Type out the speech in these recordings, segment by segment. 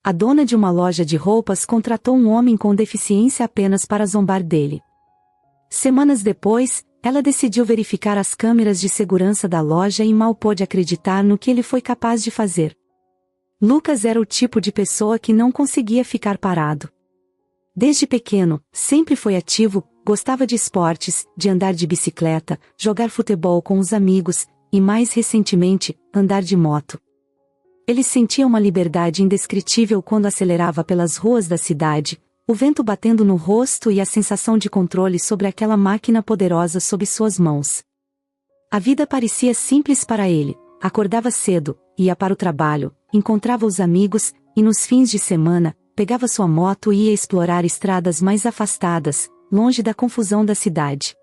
A dona de uma loja de roupas contratou um homem com deficiência apenas para zombar dele. Semanas depois, ela decidiu verificar as câmeras de segurança da loja e mal pôde acreditar no que ele foi capaz de fazer. Lucas era o tipo de pessoa que não conseguia ficar parado. Desde pequeno, sempre foi ativo, gostava de esportes, de andar de bicicleta, jogar futebol com os amigos, e mais recentemente, andar de moto. Ele sentia uma liberdade indescritível quando acelerava pelas ruas da cidade, o vento batendo no rosto e a sensação de controle sobre aquela máquina poderosa sob suas mãos. A vida parecia simples para ele: acordava cedo, ia para o trabalho, encontrava os amigos, e nos fins de semana, pegava sua moto e ia explorar estradas mais afastadas, longe da confusão da cidade.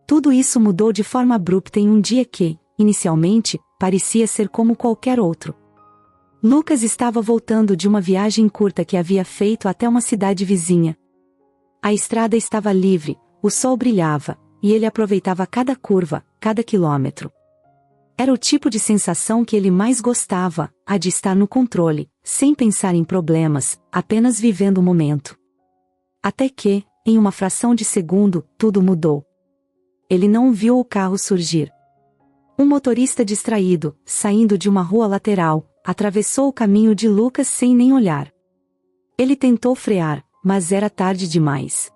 Tudo isso mudou de forma abrupta em um dia que, inicialmente, parecia ser como qualquer outro. Lucas estava voltando de uma viagem curta que havia feito até uma cidade vizinha. A estrada estava livre, o sol brilhava, e ele aproveitava cada curva, cada quilômetro. Era o tipo de sensação que ele mais gostava, a de estar no controle, sem pensar em problemas, apenas vivendo o momento. Até que, em uma fração de segundo, tudo mudou. Ele não viu o carro surgir. Um motorista distraído, saindo de uma rua lateral, atravessou o caminho de Lucas sem nem olhar. Ele tentou frear, mas era tarde demais.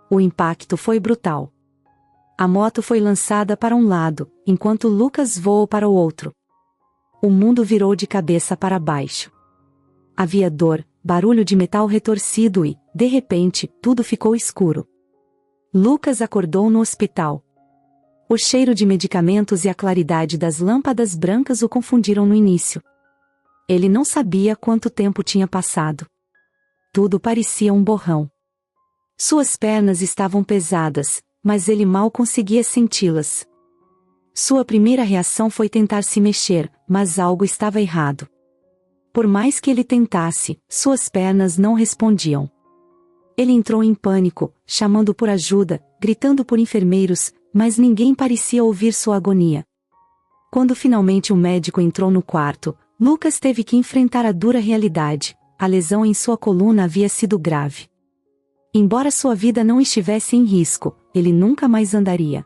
O impacto foi brutal. A moto foi lançada para um lado, enquanto Lucas voou para o outro. O mundo virou de cabeça para baixo. Havia dor, barulho de metal retorcido e, de repente, tudo ficou escuro. Lucas acordou no hospital. O cheiro de medicamentos e a claridade das lâmpadas brancas o confundiram no início. Ele não sabia quanto tempo tinha passado. Tudo parecia um borrão. Suas pernas estavam pesadas, mas ele mal conseguia senti-las. Sua primeira reação foi tentar se mexer, mas algo estava errado. Por mais que ele tentasse, suas pernas não respondiam. Ele entrou em pânico, chamando por ajuda, gritando por enfermeiros, mas ninguém parecia ouvir sua agonia. Quando finalmente o médico entrou no quarto, Lucas teve que enfrentar a dura realidade: a lesão em sua coluna havia sido grave. Embora sua vida não estivesse em risco, ele nunca mais andaria.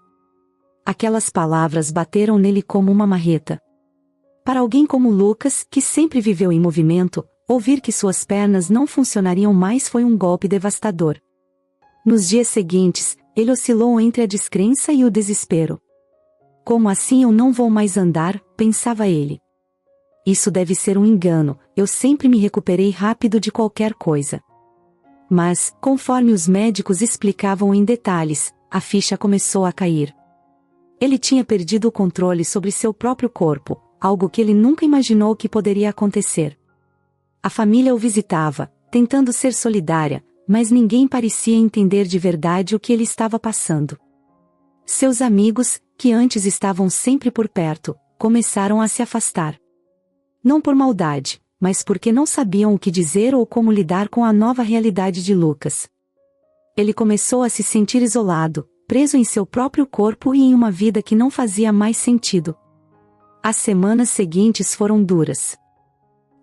Aquelas palavras bateram nele como uma marreta. Para alguém como Lucas, que sempre viveu em movimento, ouvir que suas pernas não funcionariam mais foi um golpe devastador. Nos dias seguintes, ele oscilou entre a descrença e o desespero. Como assim eu não vou mais andar, pensava ele. Isso deve ser um engano, eu sempre me recuperei rápido de qualquer coisa. Mas, conforme os médicos explicavam em detalhes, a ficha começou a cair. Ele tinha perdido o controle sobre seu próprio corpo, algo que ele nunca imaginou que poderia acontecer. A família o visitava, tentando ser solidária, mas ninguém parecia entender de verdade o que ele estava passando. Seus amigos, que antes estavam sempre por perto, começaram a se afastar. Não por maldade, mas porque não sabiam o que dizer ou como lidar com a nova realidade de Lucas. Ele começou a se sentir isolado, preso em seu próprio corpo e em uma vida que não fazia mais sentido. As semanas seguintes foram duras.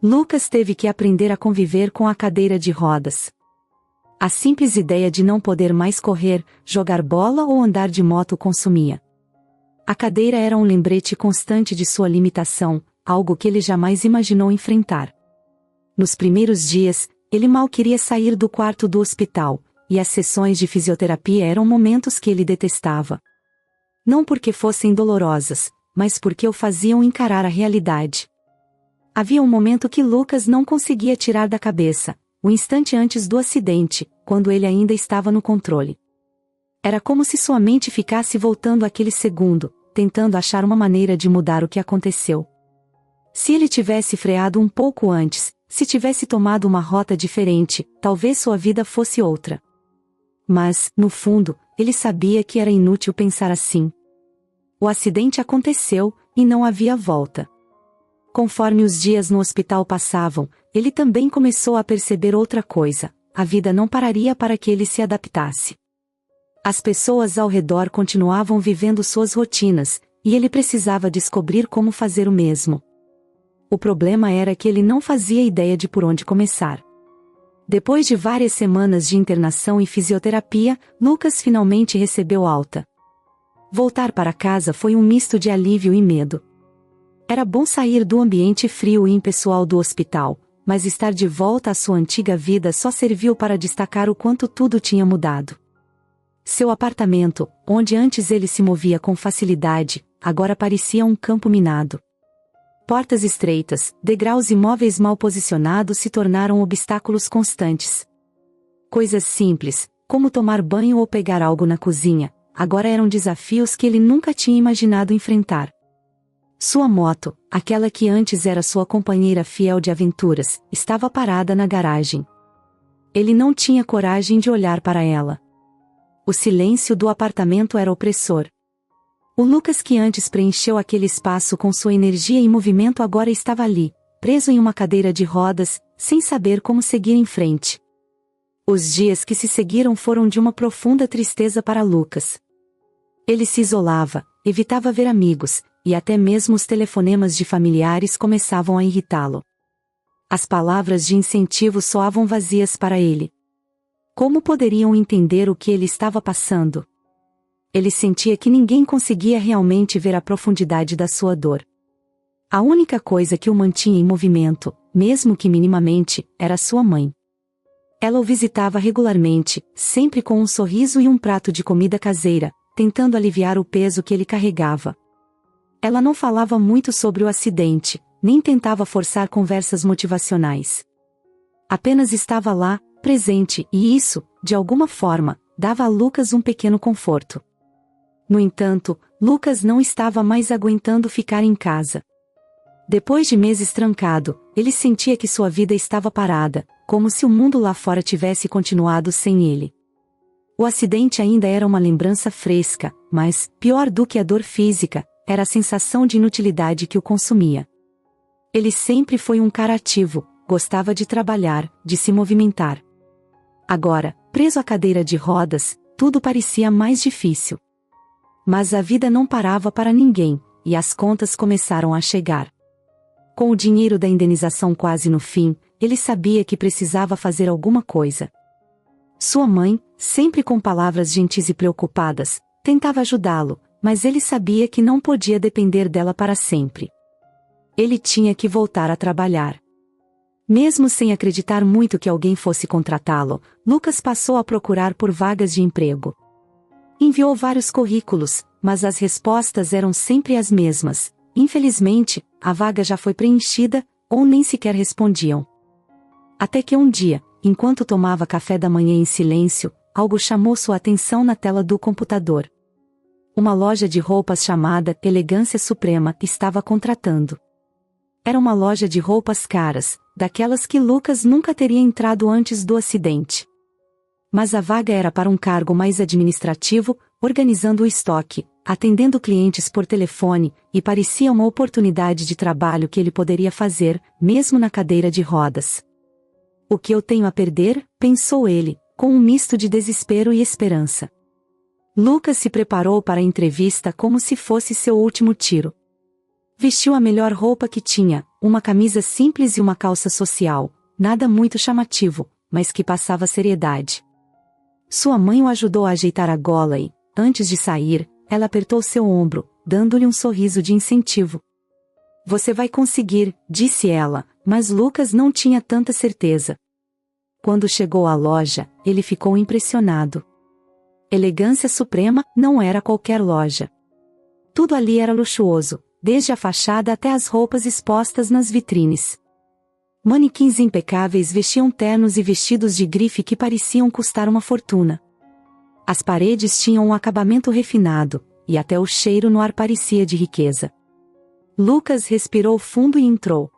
Lucas teve que aprender a conviver com a cadeira de rodas. A simples ideia de não poder mais correr, jogar bola ou andar de moto o consumia. A cadeira era um lembrete constante de sua limitação, algo que ele jamais imaginou enfrentar. Nos primeiros dias, ele mal queria sair do quarto do hospital, e as sessões de fisioterapia eram momentos que ele detestava. Não porque fossem dolorosas, mas porque o faziam encarar a realidade. Havia um momento que Lucas não conseguia tirar da cabeça, o instante antes do acidente, quando ele ainda estava no controle. Era como se sua mente ficasse voltando àquele segundo, tentando achar uma maneira de mudar o que aconteceu. Se ele tivesse freado um pouco antes, se tivesse tomado uma rota diferente, talvez sua vida fosse outra. Mas, no fundo, ele sabia que era inútil pensar assim. O acidente aconteceu, e não havia volta. Conforme os dias no hospital passavam, ele também começou a perceber outra coisa: a vida não pararia para que ele se adaptasse. As pessoas ao redor continuavam vivendo suas rotinas, e ele precisava descobrir como fazer o mesmo. O problema era que ele não fazia ideia de por onde começar. Depois de várias semanas de internação e fisioterapia, Lucas finalmente recebeu alta. Voltar para casa foi um misto de alívio e medo. Era bom sair do ambiente frio e impessoal do hospital, mas estar de volta à sua antiga vida só serviu para destacar o quanto tudo tinha mudado. Seu apartamento, onde antes ele se movia com facilidade, agora parecia um campo minado. Portas estreitas, degraus e móveis mal posicionados se tornaram obstáculos constantes. Coisas simples, como tomar banho ou pegar algo na cozinha, agora eram desafios que ele nunca tinha imaginado enfrentar. Sua moto, aquela que antes era sua companheira fiel de aventuras, estava parada na garagem. Ele não tinha coragem de olhar para ela. O silêncio do apartamento era opressor. O Lucas que antes preencheu aquele espaço com sua energia e movimento agora estava ali, preso em uma cadeira de rodas, sem saber como seguir em frente. Os dias que se seguiram foram de uma profunda tristeza para Lucas. Ele se isolava, evitava ver amigos, e até mesmo os telefonemas de familiares começavam a irritá-lo. As palavras de incentivo soavam vazias para ele. Como poderiam entender o que ele estava passando? Ele sentia que ninguém conseguia realmente ver a profundidade da sua dor. A única coisa que o mantinha em movimento, mesmo que minimamente, era sua mãe. Ela o visitava regularmente, sempre com um sorriso e um prato de comida caseira, tentando aliviar o peso que ele carregava. Ela não falava muito sobre o acidente, nem tentava forçar conversas motivacionais. Apenas estava lá, presente, e isso, de alguma forma, dava a Lucas um pequeno conforto. No entanto, Lucas não estava mais aguentando ficar em casa. Depois de meses trancado, ele sentia que sua vida estava parada, como se o mundo lá fora tivesse continuado sem ele. O acidente ainda era uma lembrança fresca, mas, pior do que a dor física, era a sensação de inutilidade que o consumia. Ele sempre foi um cara ativo, gostava de trabalhar, de se movimentar. Agora, preso à cadeira de rodas, tudo parecia mais difícil. Mas a vida não parava para ninguém, e as contas começaram a chegar. Com o dinheiro da indenização quase no fim, ele sabia que precisava fazer alguma coisa. Sua mãe, sempre com palavras gentis e preocupadas, tentava ajudá-lo, mas ele sabia que não podia depender dela para sempre. Ele tinha que voltar a trabalhar. Mesmo sem acreditar muito que alguém fosse contratá-lo, Lucas passou a procurar por vagas de emprego. Enviou vários currículos, mas as respostas eram sempre as mesmas. Infelizmente, a vaga já foi preenchida, ou nem sequer respondiam. Até que um dia, enquanto tomava café da manhã em silêncio, algo chamou sua atenção na tela do computador. Uma loja de roupas chamada Elegância Suprema estava contratando. Era uma loja de roupas caras, daquelas que Lucas nunca teria entrado antes do acidente. Mas a vaga era para um cargo mais administrativo, organizando o estoque, atendendo clientes por telefone, e parecia uma oportunidade de trabalho que ele poderia fazer, mesmo na cadeira de rodas. O que eu tenho a perder? Pensou ele, com um misto de desespero e esperança. Lucas se preparou para a entrevista como se fosse seu último tiro. Vestiu a melhor roupa que tinha, uma camisa simples e uma calça social, nada muito chamativo, mas que passava seriedade. Sua mãe o ajudou a ajeitar a gola e, antes de sair, ela apertou seu ombro, dando-lhe um sorriso de incentivo. Você vai conseguir, disse ela, mas Lucas não tinha tanta certeza. Quando chegou à loja, ele ficou impressionado. Elegância Suprema não era qualquer loja. Tudo ali era luxuoso, desde a fachada até as roupas expostas nas vitrines. Manequins impecáveis vestiam ternos e vestidos de grife que pareciam custar uma fortuna. As paredes tinham um acabamento refinado, e até o cheiro no ar parecia de riqueza. Lucas respirou fundo e entrou.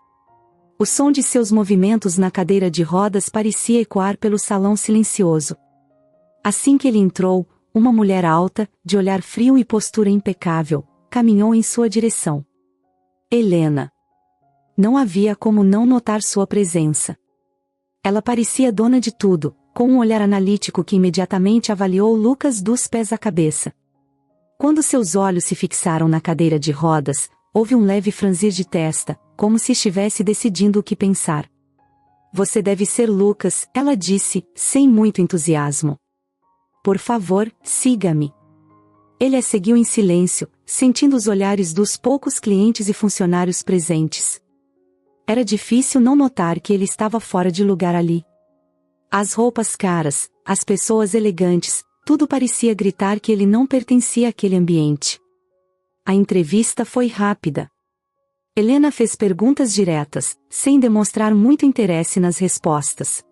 O som de seus movimentos na cadeira de rodas parecia ecoar pelo salão silencioso. Assim que ele entrou, uma mulher alta, de olhar frio e postura impecável, caminhou em sua direção. Helena. Não havia como não notar sua presença. Ela parecia dona de tudo, com um olhar analítico que imediatamente avaliou Lucas dos pés à cabeça. Quando seus olhos se fixaram na cadeira de rodas, houve um leve franzir de testa, como se estivesse decidindo o que pensar. Você deve ser Lucas, ela disse, sem muito entusiasmo. Por favor, siga-me. Ele a seguiu em silêncio, sentindo os olhares dos poucos clientes e funcionários presentes. Era difícil não notar que ele estava fora de lugar ali. As roupas caras, as pessoas elegantes, tudo parecia gritar que ele não pertencia àquele ambiente. A entrevista foi rápida. Helena fez perguntas diretas, sem demonstrar muito interesse nas respostas.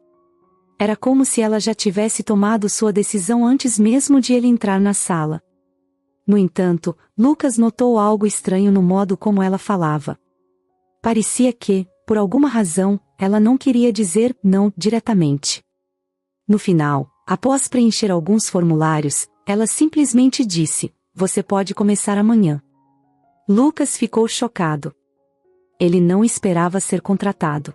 Era como se ela já tivesse tomado sua decisão antes mesmo de ele entrar na sala. No entanto, Lucas notou algo estranho no modo como ela falava. Parecia que, por alguma razão, ela não queria dizer não diretamente. No final, após preencher alguns formulários, ela simplesmente disse: "Você pode começar amanhã." Lucas ficou chocado. Ele não esperava ser contratado.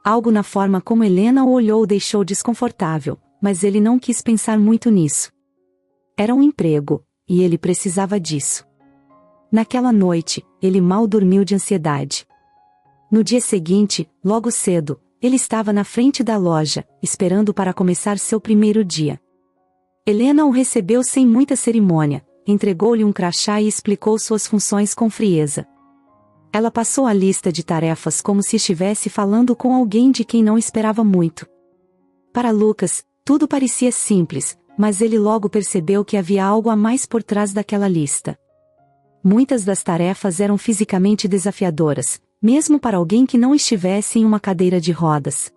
Algo na forma como Helena o olhou o deixou desconfortável, mas ele não quis pensar muito nisso. Era um emprego, e ele precisava disso. Naquela noite, ele mal dormiu de ansiedade. No dia seguinte, logo cedo, ele estava na frente da loja, esperando para começar seu primeiro dia. Helena o recebeu sem muita cerimônia, entregou-lhe um crachá e explicou suas funções com frieza. Ela passou a lista de tarefas como se estivesse falando com alguém de quem não esperava muito. Para Lucas, tudo parecia simples, mas ele logo percebeu que havia algo a mais por trás daquela lista. Muitas das tarefas eram fisicamente desafiadoras, mesmo para alguém que não estivesse em uma cadeira de rodas.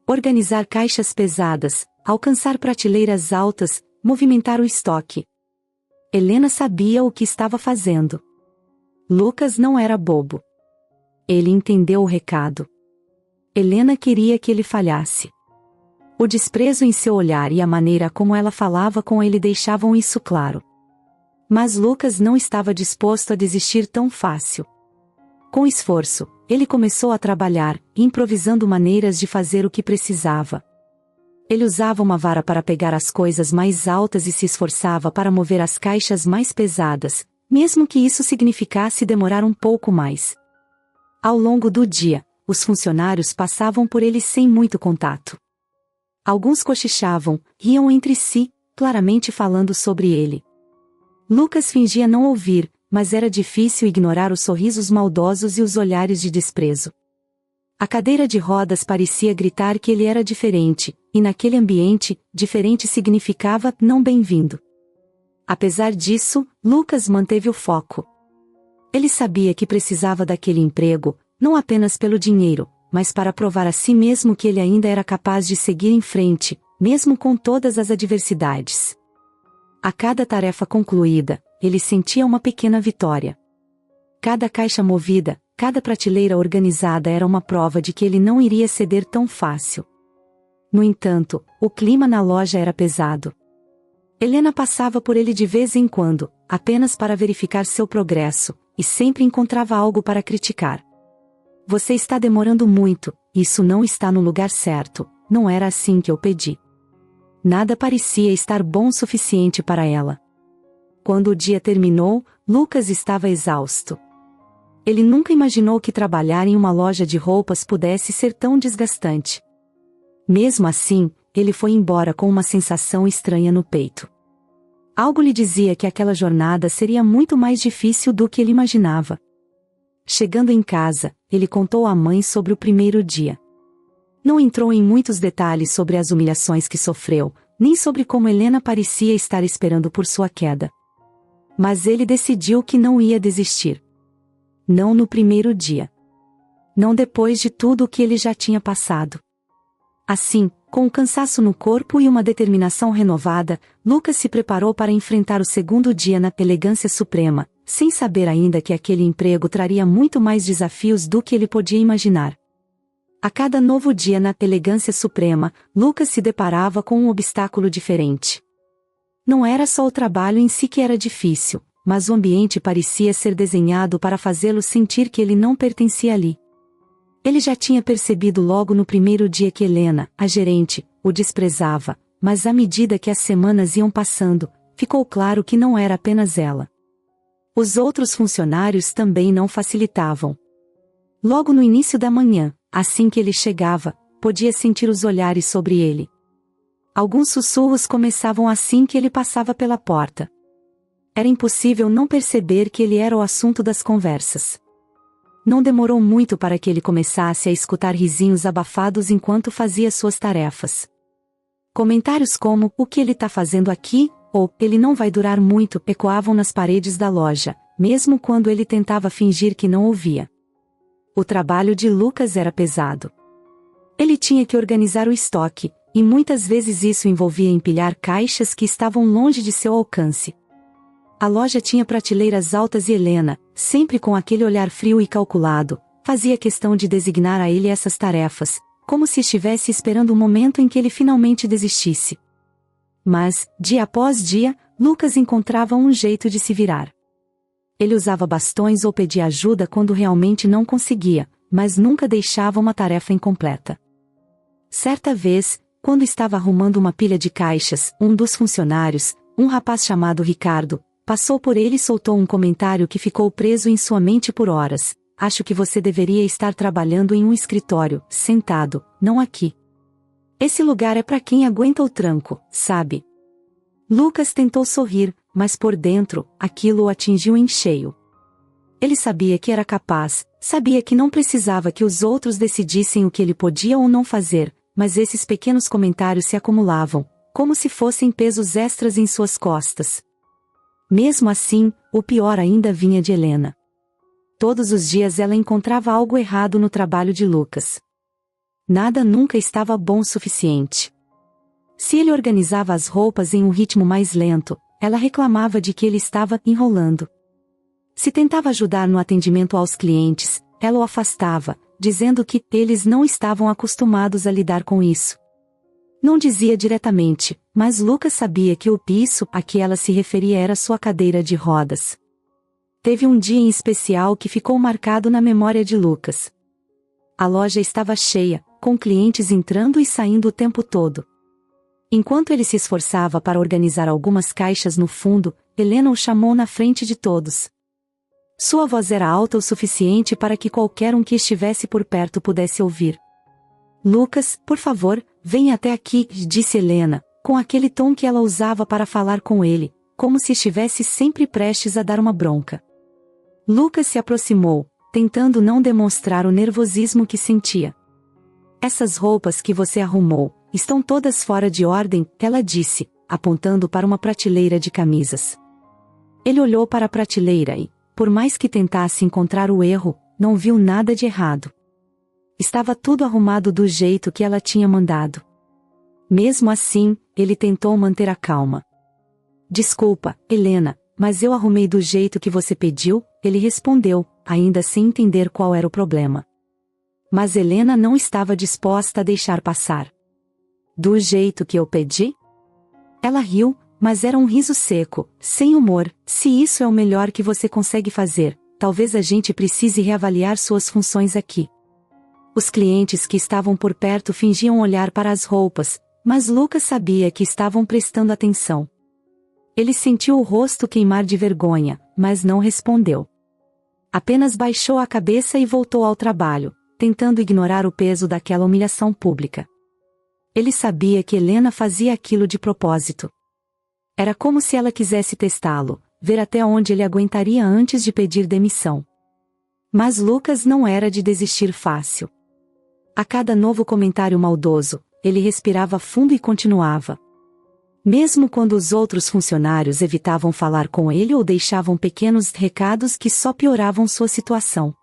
Organizar caixas pesadas, alcançar prateleiras altas, movimentar o estoque. Helena sabia o que estava fazendo. Lucas não era bobo. Ele entendeu o recado. Helena queria que ele falhasse. O desprezo em seu olhar e a maneira como ela falava com ele deixavam isso claro. Mas Lucas não estava disposto a desistir tão fácil. Com esforço, ele começou a trabalhar, improvisando maneiras de fazer o que precisava. Ele usava uma vara para pegar as coisas mais altas e se esforçava para mover as caixas mais pesadas, mesmo que isso significasse demorar um pouco mais. Ao longo do dia, os funcionários passavam por ele sem muito contato. Alguns cochichavam, riam entre si, claramente falando sobre ele. Lucas fingia não ouvir, mas era difícil ignorar os sorrisos maldosos e os olhares de desprezo. A cadeira de rodas parecia gritar que ele era diferente, e naquele ambiente, diferente significava não bem-vindo. Apesar disso, Lucas manteve o foco. Ele sabia que precisava daquele emprego, não apenas pelo dinheiro, mas para provar a si mesmo que ele ainda era capaz de seguir em frente, mesmo com todas as adversidades. A cada tarefa concluída, ele sentia uma pequena vitória. Cada caixa movida, cada prateleira organizada era uma prova de que ele não iria ceder tão fácil. No entanto, o clima na loja era pesado. Helena passava por ele de vez em quando, apenas para verificar seu progresso, e sempre encontrava algo para criticar. Você está demorando muito, isso não está no lugar certo, não era assim que eu pedi. Nada parecia estar bom o suficiente para ela. Quando o dia terminou, Lucas estava exausto. Ele nunca imaginou que trabalhar em uma loja de roupas pudesse ser tão desgastante. Mesmo assim, ele foi embora com uma sensação estranha no peito. Algo lhe dizia que aquela jornada seria muito mais difícil do que ele imaginava. Chegando em casa, ele contou à mãe sobre o primeiro dia. Não entrou em muitos detalhes sobre as humilhações que sofreu, nem sobre como Helena parecia estar esperando por sua queda. Mas ele decidiu que não ia desistir. Não no primeiro dia. Não depois de tudo o que ele já tinha passado. Assim, com um cansaço no corpo e uma determinação renovada, Lucas se preparou para enfrentar o segundo dia na elegância suprema, sem saber ainda que aquele emprego traria muito mais desafios do que ele podia imaginar. A cada novo dia na elegância suprema, Lucas se deparava com um obstáculo diferente. Não era só o trabalho em si que era difícil, mas o ambiente parecia ser desenhado para fazê-lo sentir que ele não pertencia ali. Ele já tinha percebido logo no primeiro dia que Helena, a gerente, o desprezava, mas à medida que as semanas iam passando, ficou claro que não era apenas ela. Os outros funcionários também não facilitavam. Logo no início da manhã, assim que ele chegava, podia sentir os olhares sobre ele. Alguns sussurros começavam assim que ele passava pela porta. Era impossível não perceber que ele era o assunto das conversas. Não demorou muito para que ele começasse a escutar risinhos abafados enquanto fazia suas tarefas. Comentários como, o que ele está fazendo aqui? Ou, ele não vai durar muito, ecoavam nas paredes da loja, mesmo quando ele tentava fingir que não ouvia. O trabalho de Lucas era pesado. Ele tinha que organizar o estoque, e muitas vezes isso envolvia empilhar caixas que estavam longe de seu alcance. A loja tinha prateleiras altas e Helena, sempre com aquele olhar frio e calculado, fazia questão de designar a ele essas tarefas, como se estivesse esperando o momento em que ele finalmente desistisse. Mas, dia após dia, Lucas encontrava um jeito de se virar. Ele usava bastões ou pedia ajuda quando realmente não conseguia, mas nunca deixava uma tarefa incompleta. Certa vez, quando estava arrumando uma pilha de caixas, um dos funcionários, um rapaz chamado Ricardo, passou por ele e soltou um comentário que ficou preso em sua mente por horas. Acho que você deveria estar trabalhando em um escritório, sentado, não aqui. Esse lugar é para quem aguenta o tranco, sabe? Lucas tentou sorrir, mas por dentro, aquilo o atingiu em cheio. Ele sabia que era capaz, sabia que não precisava que os outros decidissem o que ele podia ou não fazer, mas esses pequenos comentários se acumulavam, como se fossem pesos extras em suas costas. Mesmo assim, o pior ainda vinha de Helena. Todos os dias ela encontrava algo errado no trabalho de Lucas. Nada nunca estava bom o suficiente. Se ele organizava as roupas em um ritmo mais lento, ela reclamava de que ele estava enrolando. Se tentava ajudar no atendimento aos clientes, ela o afastava, dizendo que eles não estavam acostumados a lidar com isso. Não dizia diretamente, mas Lucas sabia que o piso a que ela se referia era sua cadeira de rodas. Teve um dia em especial que ficou marcado na memória de Lucas. A loja estava cheia, com clientes entrando e saindo o tempo todo. Enquanto ele se esforçava para organizar algumas caixas no fundo, Helena o chamou na frente de todos. Sua voz era alta o suficiente para que qualquer um que estivesse por perto pudesse ouvir. Lucas, por favor, venha até aqui, disse Helena, com aquele tom que ela usava para falar com ele, como se estivesse sempre prestes a dar uma bronca. Lucas se aproximou, tentando não demonstrar o nervosismo que sentia. Essas roupas que você arrumou, estão todas fora de ordem, ela disse, apontando para uma prateleira de camisas. Ele olhou para a prateleira e, por mais que tentasse encontrar o erro, não viu nada de errado. Estava tudo arrumado do jeito que ela tinha mandado. Mesmo assim, ele tentou manter a calma. Desculpa, Helena, mas eu arrumei do jeito que você pediu, ele respondeu, ainda sem entender qual era o problema. Mas Helena não estava disposta a deixar passar. Do jeito que eu pedi? Ela riu, mas era um riso seco, sem humor. Se isso é o melhor que você consegue fazer, talvez a gente precise reavaliar suas funções aqui. Os clientes que estavam por perto fingiam olhar para as roupas, mas Lucas sabia que estavam prestando atenção. Ele sentiu o rosto queimar de vergonha, mas não respondeu. Apenas baixou a cabeça e voltou ao trabalho, tentando ignorar o peso daquela humilhação pública. Ele sabia que Helena fazia aquilo de propósito. Era como se ela quisesse testá-lo, ver até onde ele aguentaria antes de pedir demissão. Mas Lucas não era de desistir fácil. A cada novo comentário maldoso, ele respirava fundo e continuava. Mesmo quando os outros funcionários evitavam falar com ele ou deixavam pequenos recados que só pioravam sua situação.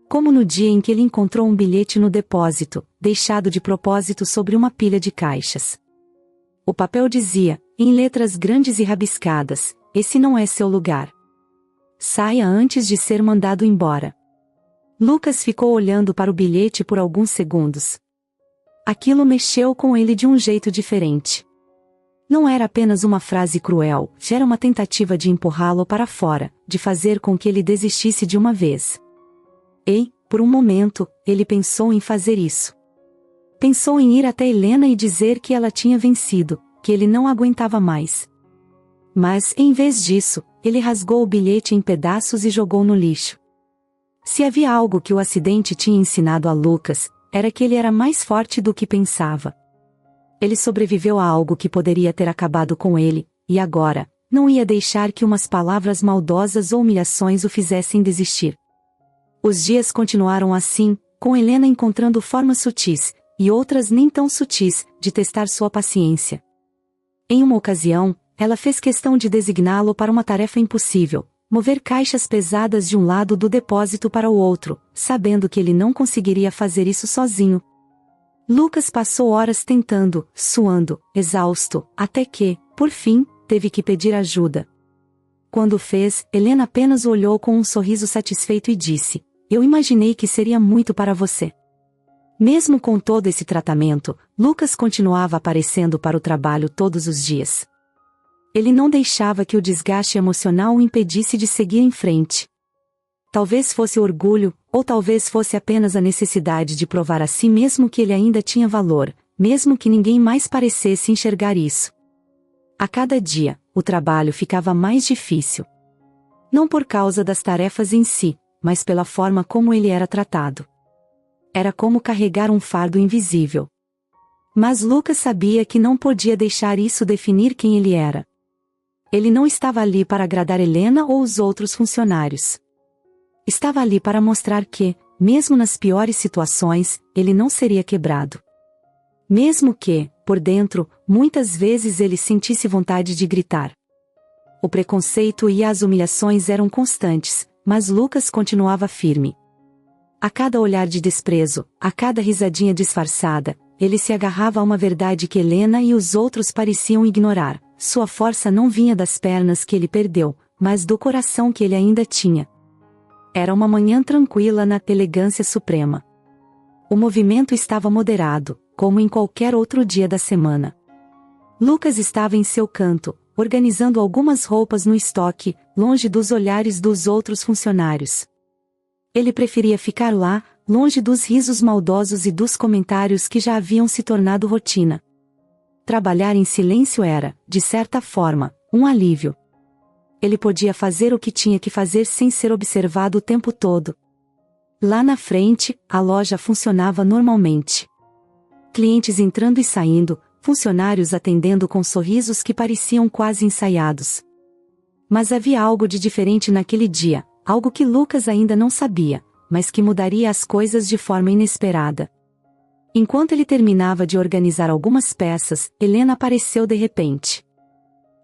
Como no dia em que ele encontrou um bilhete no depósito, deixado de propósito sobre uma pilha de caixas. O papel dizia, em letras grandes e rabiscadas, esse não é seu lugar. Saia antes de ser mandado embora. Lucas ficou olhando para o bilhete por alguns segundos. Aquilo mexeu com ele de um jeito diferente. Não era apenas uma frase cruel, era uma tentativa de empurrá-lo para fora, de fazer com que ele desistisse de uma vez. E, por um momento, ele pensou em fazer isso. Pensou em ir até Helena e dizer que ela tinha vencido, que ele não aguentava mais. Mas, em vez disso, ele rasgou o bilhete em pedaços e jogou no lixo. Se havia algo que o acidente tinha ensinado a Lucas, era que ele era mais forte do que pensava. Ele sobreviveu a algo que poderia ter acabado com ele, e agora, não ia deixar que umas palavras maldosas ou humilhações o fizessem desistir. Os dias continuaram assim, com Helena encontrando formas sutis, e outras nem tão sutis, de testar sua paciência. Em uma ocasião, ela fez questão de designá-lo para uma tarefa impossível, mover caixas pesadas de um lado do depósito para o outro, sabendo que ele não conseguiria fazer isso sozinho. Lucas passou horas tentando, suando, exausto, até que, por fim, teve que pedir ajuda. Quando o fez, Helena apenas o olhou com um sorriso satisfeito e disse: "Eu imaginei que seria muito para você." Mesmo com todo esse tratamento, Lucas continuava aparecendo para o trabalho todos os dias. Ele não deixava que o desgaste emocional o impedisse de seguir em frente. Talvez fosse orgulho, ou talvez fosse apenas a necessidade de provar a si mesmo que ele ainda tinha valor, mesmo que ninguém mais parecesse enxergar isso. A cada dia, o trabalho ficava mais difícil. Não por causa das tarefas em si, mas pela forma como ele era tratado. Era como carregar um fardo invisível. Mas Lucas sabia que não podia deixar isso definir quem ele era. Ele não estava ali para agradar Helena ou os outros funcionários. Estava ali para mostrar que, mesmo nas piores situações, ele não seria quebrado. Mesmo que, por dentro, muitas vezes ele sentisse vontade de gritar. O preconceito e as humilhações eram constantes, mas Lucas continuava firme. A cada olhar de desprezo, a cada risadinha disfarçada, ele se agarrava a uma verdade que Helena e os outros pareciam ignorar: sua força não vinha das pernas que ele perdeu, mas do coração que ele ainda tinha. Era uma manhã tranquila na elegância suprema. O movimento estava moderado, como em qualquer outro dia da semana. Lucas estava em seu canto, organizando algumas roupas no estoque, longe dos olhares dos outros funcionários. Ele preferia ficar lá, longe dos risos maldosos e dos comentários que já haviam se tornado rotina. Trabalhar em silêncio era, de certa forma, um alívio. Ele podia fazer o que tinha que fazer sem ser observado o tempo todo. Lá na frente, a loja funcionava normalmente. Clientes entrando e saindo, funcionários atendendo com sorrisos que pareciam quase ensaiados. Mas havia algo de diferente naquele dia, algo que Lucas ainda não sabia, mas que mudaria as coisas de forma inesperada. Enquanto ele terminava de organizar algumas peças, Helena apareceu de repente.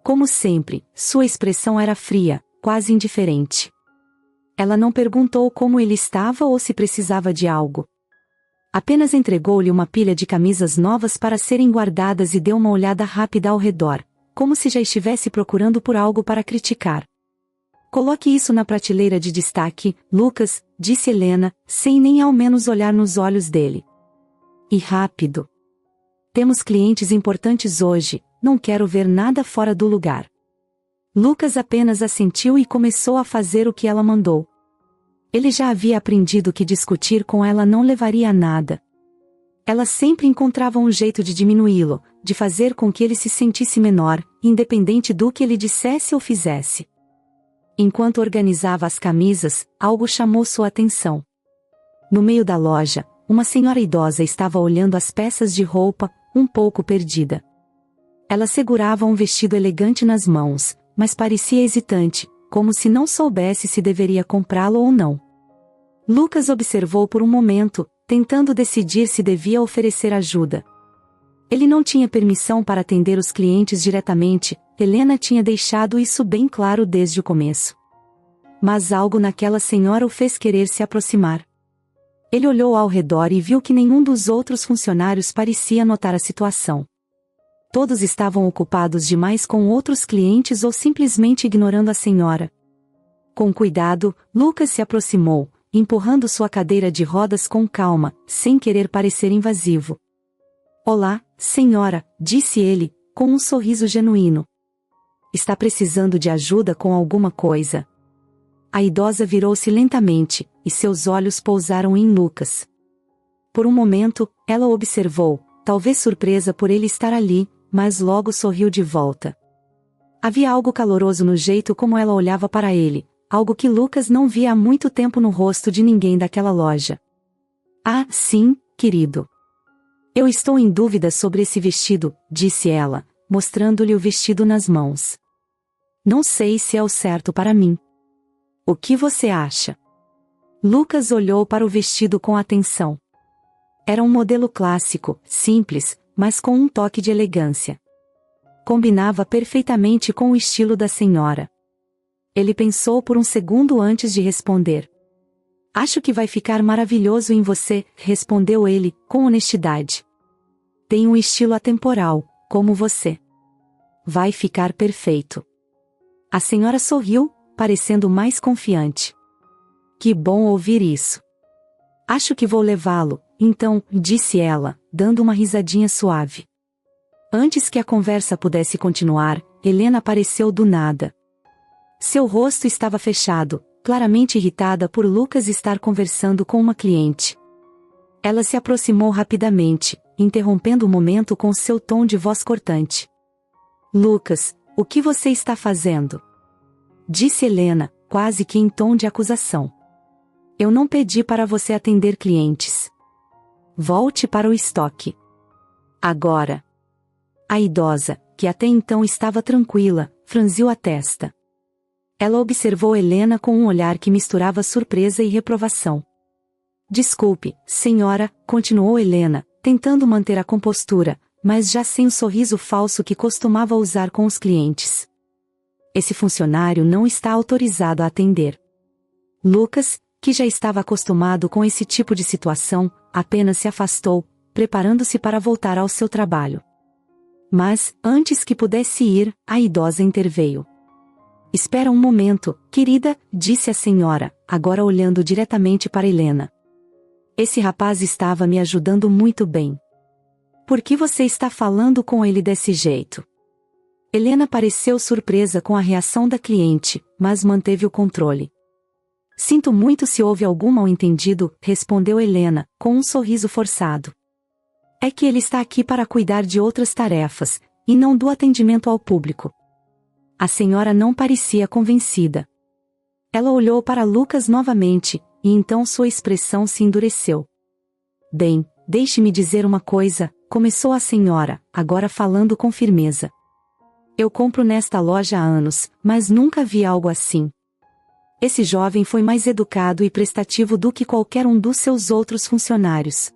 Como sempre, sua expressão era fria, quase indiferente. Ela não perguntou como ele estava ou se precisava de algo. Apenas entregou-lhe uma pilha de camisas novas para serem guardadas e deu uma olhada rápida ao redor, como se já estivesse procurando por algo para criticar. "Coloque isso na prateleira de destaque, Lucas", disse Helena, sem nem ao menos olhar nos olhos dele. "E rápido. Temos clientes importantes hoje, não quero ver nada fora do lugar." Lucas apenas assentiu e começou a fazer o que ela mandou. Ele já havia aprendido que discutir com ela não levaria a nada. Ela sempre encontrava um jeito de diminuí-lo, de fazer com que ele se sentisse menor, independente do que ele dissesse ou fizesse. Enquanto organizava as camisas, algo chamou sua atenção. No meio da loja, uma senhora idosa estava olhando as peças de roupa, um pouco perdida. Ela segurava um vestido elegante nas mãos, mas parecia hesitante, como se não soubesse se deveria comprá-lo ou não. Lucas observou por um momento, tentando decidir se devia oferecer ajuda. Ele não tinha permissão para atender os clientes diretamente, Helena tinha deixado isso bem claro desde o começo. Mas algo naquela senhora o fez querer se aproximar. Ele olhou ao redor e viu que nenhum dos outros funcionários parecia notar a situação. Todos estavam ocupados demais com outros clientes ou simplesmente ignorando a senhora. Com cuidado, Lucas se aproximou, empurrando sua cadeira de rodas com calma, sem querer parecer invasivo. "Olá, senhora", disse ele, com um sorriso genuíno. "Está precisando de ajuda com alguma coisa?" A idosa virou-se lentamente, e seus olhos pousaram em Lucas. Por um momento, ela o observou, talvez surpresa por ele estar ali, mas logo sorriu de volta. Havia algo caloroso no jeito como ela olhava para ele, algo que Lucas não via há muito tempo no rosto de ninguém daquela loja. Ah, sim, querido. Eu estou em dúvida sobre esse vestido, disse ela, mostrando-lhe o vestido nas mãos. Não sei se é o certo para mim. O que você acha? Lucas olhou para o vestido com atenção. Era um modelo clássico, simples, mas com um toque de elegância. Combinava perfeitamente com o estilo da senhora. Ele pensou por um segundo antes de responder. Acho que vai ficar maravilhoso em você, respondeu ele, com honestidade. Tem um estilo atemporal, como você. Vai ficar perfeito. A senhora sorriu, parecendo mais confiante. Que bom ouvir isso. Acho que vou levá-lo, então, disse ela, dando uma risadinha suave. Antes que a conversa pudesse continuar, Helena apareceu do nada. Seu rosto estava fechado, claramente irritada por Lucas estar conversando com uma cliente. Ela se aproximou rapidamente, interrompendo o momento com seu tom de voz cortante. Lucas, o que você está fazendo? Disse Helena, quase que em tom de acusação. Eu não pedi para você atender clientes. Volte para o estoque. Agora. A idosa, que até então estava tranquila, franziu a testa. Ela observou Helena com um olhar que misturava surpresa e reprovação. Desculpe, senhora, continuou Helena, tentando manter a compostura, mas já sem o sorriso falso que costumava usar com os clientes. Esse funcionário não está autorizado a atender. Lucas, que já estava acostumado com esse tipo de situação, apenas se afastou, preparando-se para voltar ao seu trabalho. Mas, antes que pudesse ir, a idosa interveio. Espera um momento, querida, disse a senhora, agora olhando diretamente para Helena. Esse rapaz estava me ajudando muito bem. Por que você está falando com ele desse jeito? Helena pareceu surpresa com a reação da cliente, mas manteve o controle. Sinto muito se houve algum mal-entendido, respondeu Helena, com um sorriso forçado. É que ele está aqui para cuidar de outras tarefas, e não do atendimento ao público. A senhora não parecia convencida. Ela olhou para Lucas novamente, e então sua expressão se endureceu. Bem, deixe-me dizer uma coisa, começou a senhora, agora falando com firmeza. Eu compro nesta loja há anos, mas nunca vi algo assim. Esse jovem foi mais educado e prestativo do que qualquer um dos seus outros funcionários.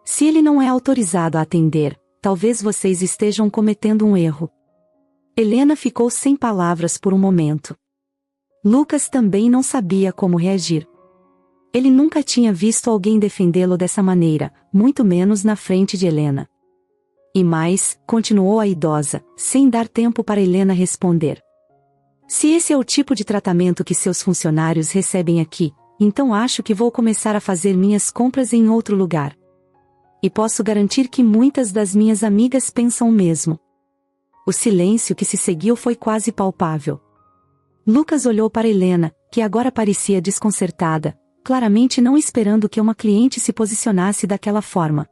Se ele não é autorizado a atender, talvez vocês estejam cometendo um erro. Helena ficou sem palavras por um momento. Lucas também não sabia como reagir. Ele nunca tinha visto alguém defendê-lo dessa maneira, muito menos na frente de Helena. E mais, continuou a idosa, sem dar tempo para Helena responder. Se esse é o tipo de tratamento que seus funcionários recebem aqui, então acho que vou começar a fazer minhas compras em outro lugar. E posso garantir que muitas das minhas amigas pensam o mesmo. O silêncio que se seguiu foi quase palpável. Lucas olhou para Helena, que agora parecia desconcertada, claramente não esperando que uma cliente se posicionasse daquela forma.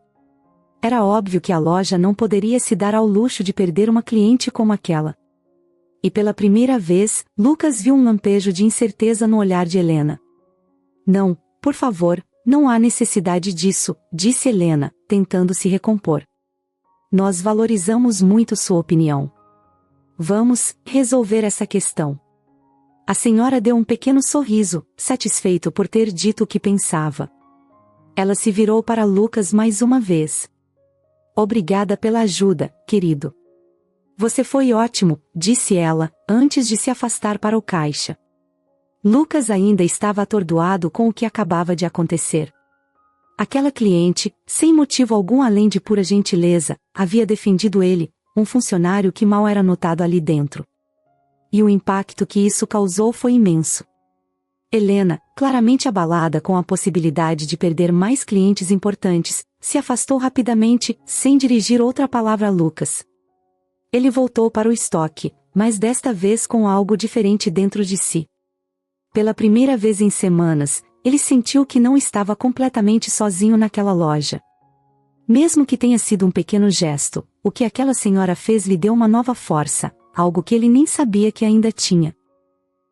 Era óbvio que a loja não poderia se dar ao luxo de perder uma cliente como aquela. E pela primeira vez, Lucas viu um lampejo de incerteza no olhar de Helena. Não, por favor, não há necessidade disso, disse Helena, tentando se recompor. Nós valorizamos muito sua opinião. Vamos resolver essa questão. A senhora deu um pequeno sorriso, satisfeito por ter dito o que pensava. Ela se virou para Lucas mais uma vez. Obrigada pela ajuda, querido. Você foi ótimo, disse ela, antes de se afastar para o caixa. Lucas ainda estava atordoado com o que acabava de acontecer. Aquela cliente, sem motivo algum além de pura gentileza, havia defendido ele, um funcionário que mal era notado ali dentro. E o impacto que isso causou foi imenso. Helena, claramente abalada com a possibilidade de perder mais clientes importantes, se afastou rapidamente, sem dirigir outra palavra a Lucas. Ele voltou para o estoque, mas desta vez com algo diferente dentro de si. Pela primeira vez em semanas, ele sentiu que não estava completamente sozinho naquela loja. Mesmo que tenha sido um pequeno gesto, o que aquela senhora fez lhe deu uma nova força, algo que ele nem sabia que ainda tinha.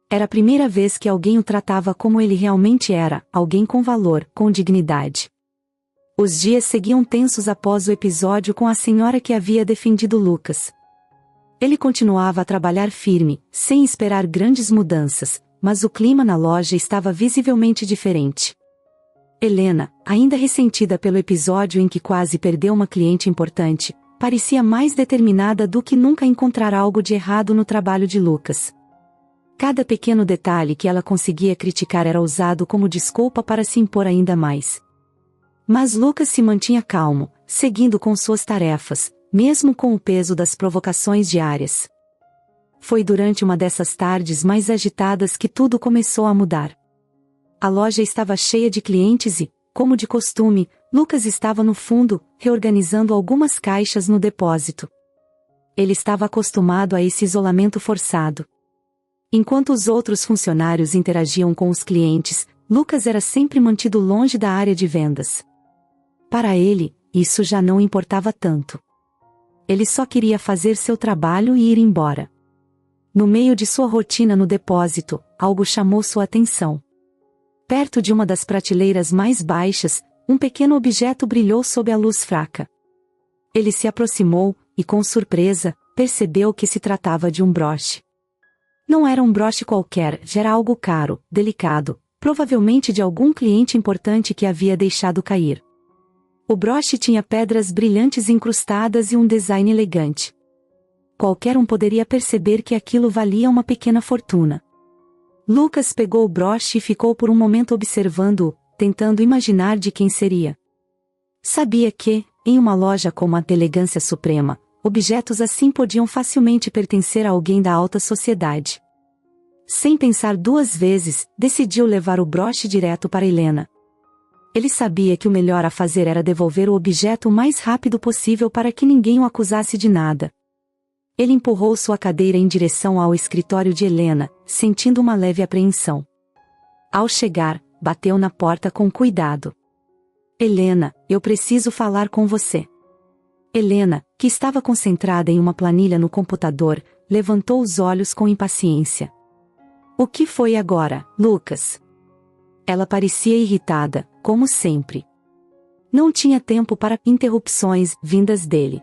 Era a primeira vez que alguém o tratava como ele realmente era, alguém com valor, com dignidade. Os dias seguiam tensos após o episódio com a senhora que havia defendido Lucas. Ele continuava a trabalhar firme, sem esperar grandes mudanças, mas o clima na loja estava visivelmente diferente. Helena, ainda ressentida pelo episódio em que quase perdeu uma cliente importante, parecia mais determinada do que nunca a encontrar algo de errado no trabalho de Lucas. Cada pequeno detalhe que ela conseguia criticar era usado como desculpa para se impor ainda mais. Mas Lucas se mantinha calmo, seguindo com suas tarefas, mesmo com o peso das provocações diárias. Foi durante uma dessas tardes mais agitadas que tudo começou a mudar. A loja estava cheia de clientes e, como de costume, Lucas estava no fundo, reorganizando algumas caixas no depósito. Ele estava acostumado a esse isolamento forçado. Enquanto os outros funcionários interagiam com os clientes, Lucas era sempre mantido longe da área de vendas. Para ele, isso já não importava tanto. Ele só queria fazer seu trabalho e ir embora. No meio de sua rotina no depósito, algo chamou sua atenção. Perto de uma das prateleiras mais baixas, um pequeno objeto brilhou sob a luz fraca. Ele se aproximou, e com surpresa, percebeu que se tratava de um broche. Não era um broche qualquer, já era algo caro, delicado, provavelmente de algum cliente importante que havia deixado cair. O broche tinha pedras brilhantes incrustadas e um design elegante. Qualquer um poderia perceber que aquilo valia uma pequena fortuna. Lucas pegou o broche e ficou por um momento observando-o, tentando imaginar de quem seria. Sabia que, em uma loja como a de Elegância Suprema, objetos assim podiam facilmente pertencer a alguém da alta sociedade. Sem pensar duas vezes, decidiu levar o broche direto para Helena. Ele sabia que o melhor a fazer era devolver o objeto o mais rápido possível para que ninguém o acusasse de nada. Ele empurrou sua cadeira em direção ao escritório de Helena, sentindo uma leve apreensão. Ao chegar, bateu na porta com cuidado. Helena, eu preciso falar com você. Helena, que estava concentrada em uma planilha no computador, levantou os olhos com impaciência. O que foi agora, Lucas? Ela parecia irritada, como sempre. Não tinha tempo para interrupções vindas dele.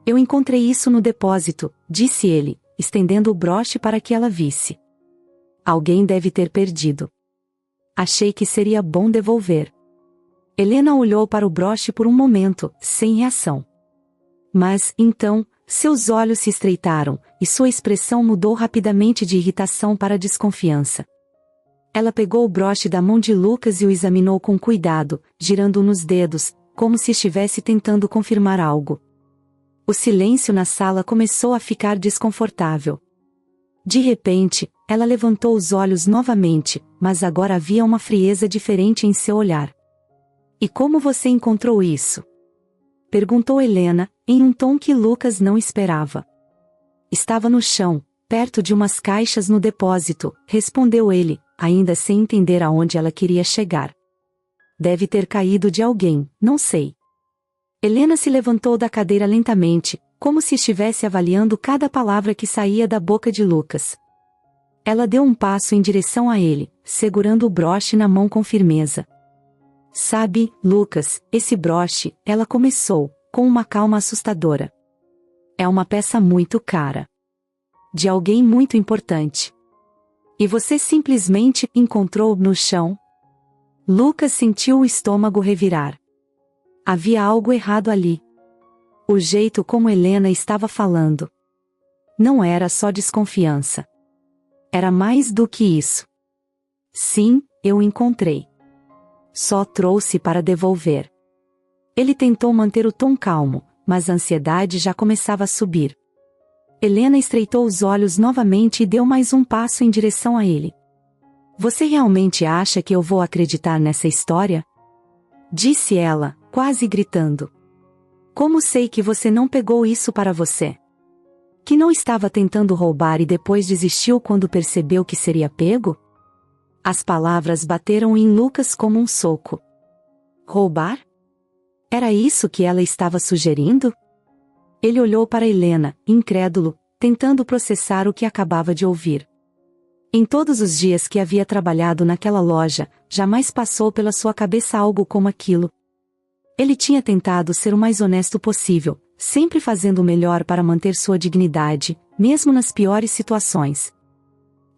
Eu encontrei isso no depósito, disse ele, estendendo o broche para que ela visse. Alguém deve ter perdido. Achei que seria bom devolver. Helena olhou para o broche por um momento, sem reação. Mas, então, seus olhos se estreitaram, e sua expressão mudou rapidamente de irritação para desconfiança. Ela pegou o broche da mão de Lucas e o examinou com cuidado, girando-o nos dedos, como se estivesse tentando confirmar algo. O silêncio na sala começou a ficar desconfortável. De repente, ela levantou os olhos novamente, mas agora havia uma frieza diferente em seu olhar. E como você encontrou isso? Perguntou Helena, em um tom que Lucas não esperava. Estava no chão, perto de umas caixas no depósito, respondeu ele, ainda sem entender aonde ela queria chegar. Deve ter caído de alguém, não sei. Helena se levantou da cadeira lentamente, como se estivesse avaliando cada palavra que saía da boca de Lucas. Ela deu um passo em direção a ele, segurando o broche na mão com firmeza. Sabe, Lucas, esse broche, ela começou, com uma calma assustadora. É uma peça muito cara. De alguém muito importante. E você simplesmente encontrou no chão? Lucas sentiu o estômago revirar. Havia algo errado ali. O jeito como Helena estava falando. Não era só desconfiança. Era mais do que isso. Sim, eu encontrei. Só trouxe para devolver. Ele tentou manter o tom calmo, mas a ansiedade já começava a subir. Helena estreitou os olhos novamente e deu mais um passo em direção a ele. Você realmente acha que eu vou acreditar nessa história? Disse ela, quase gritando. Como sei que você não pegou isso para você? Que não estava tentando roubar e depois desistiu quando percebeu que seria pego? As palavras bateram em Lucas como um soco. Roubar? Era isso que ela estava sugerindo? Ele olhou para Helena, incrédulo, tentando processar o que acabava de ouvir. Em todos os dias que havia trabalhado naquela loja, jamais passou pela sua cabeça algo como aquilo. Ele tinha tentado ser o mais honesto possível, sempre fazendo o melhor para manter sua dignidade, mesmo nas piores situações.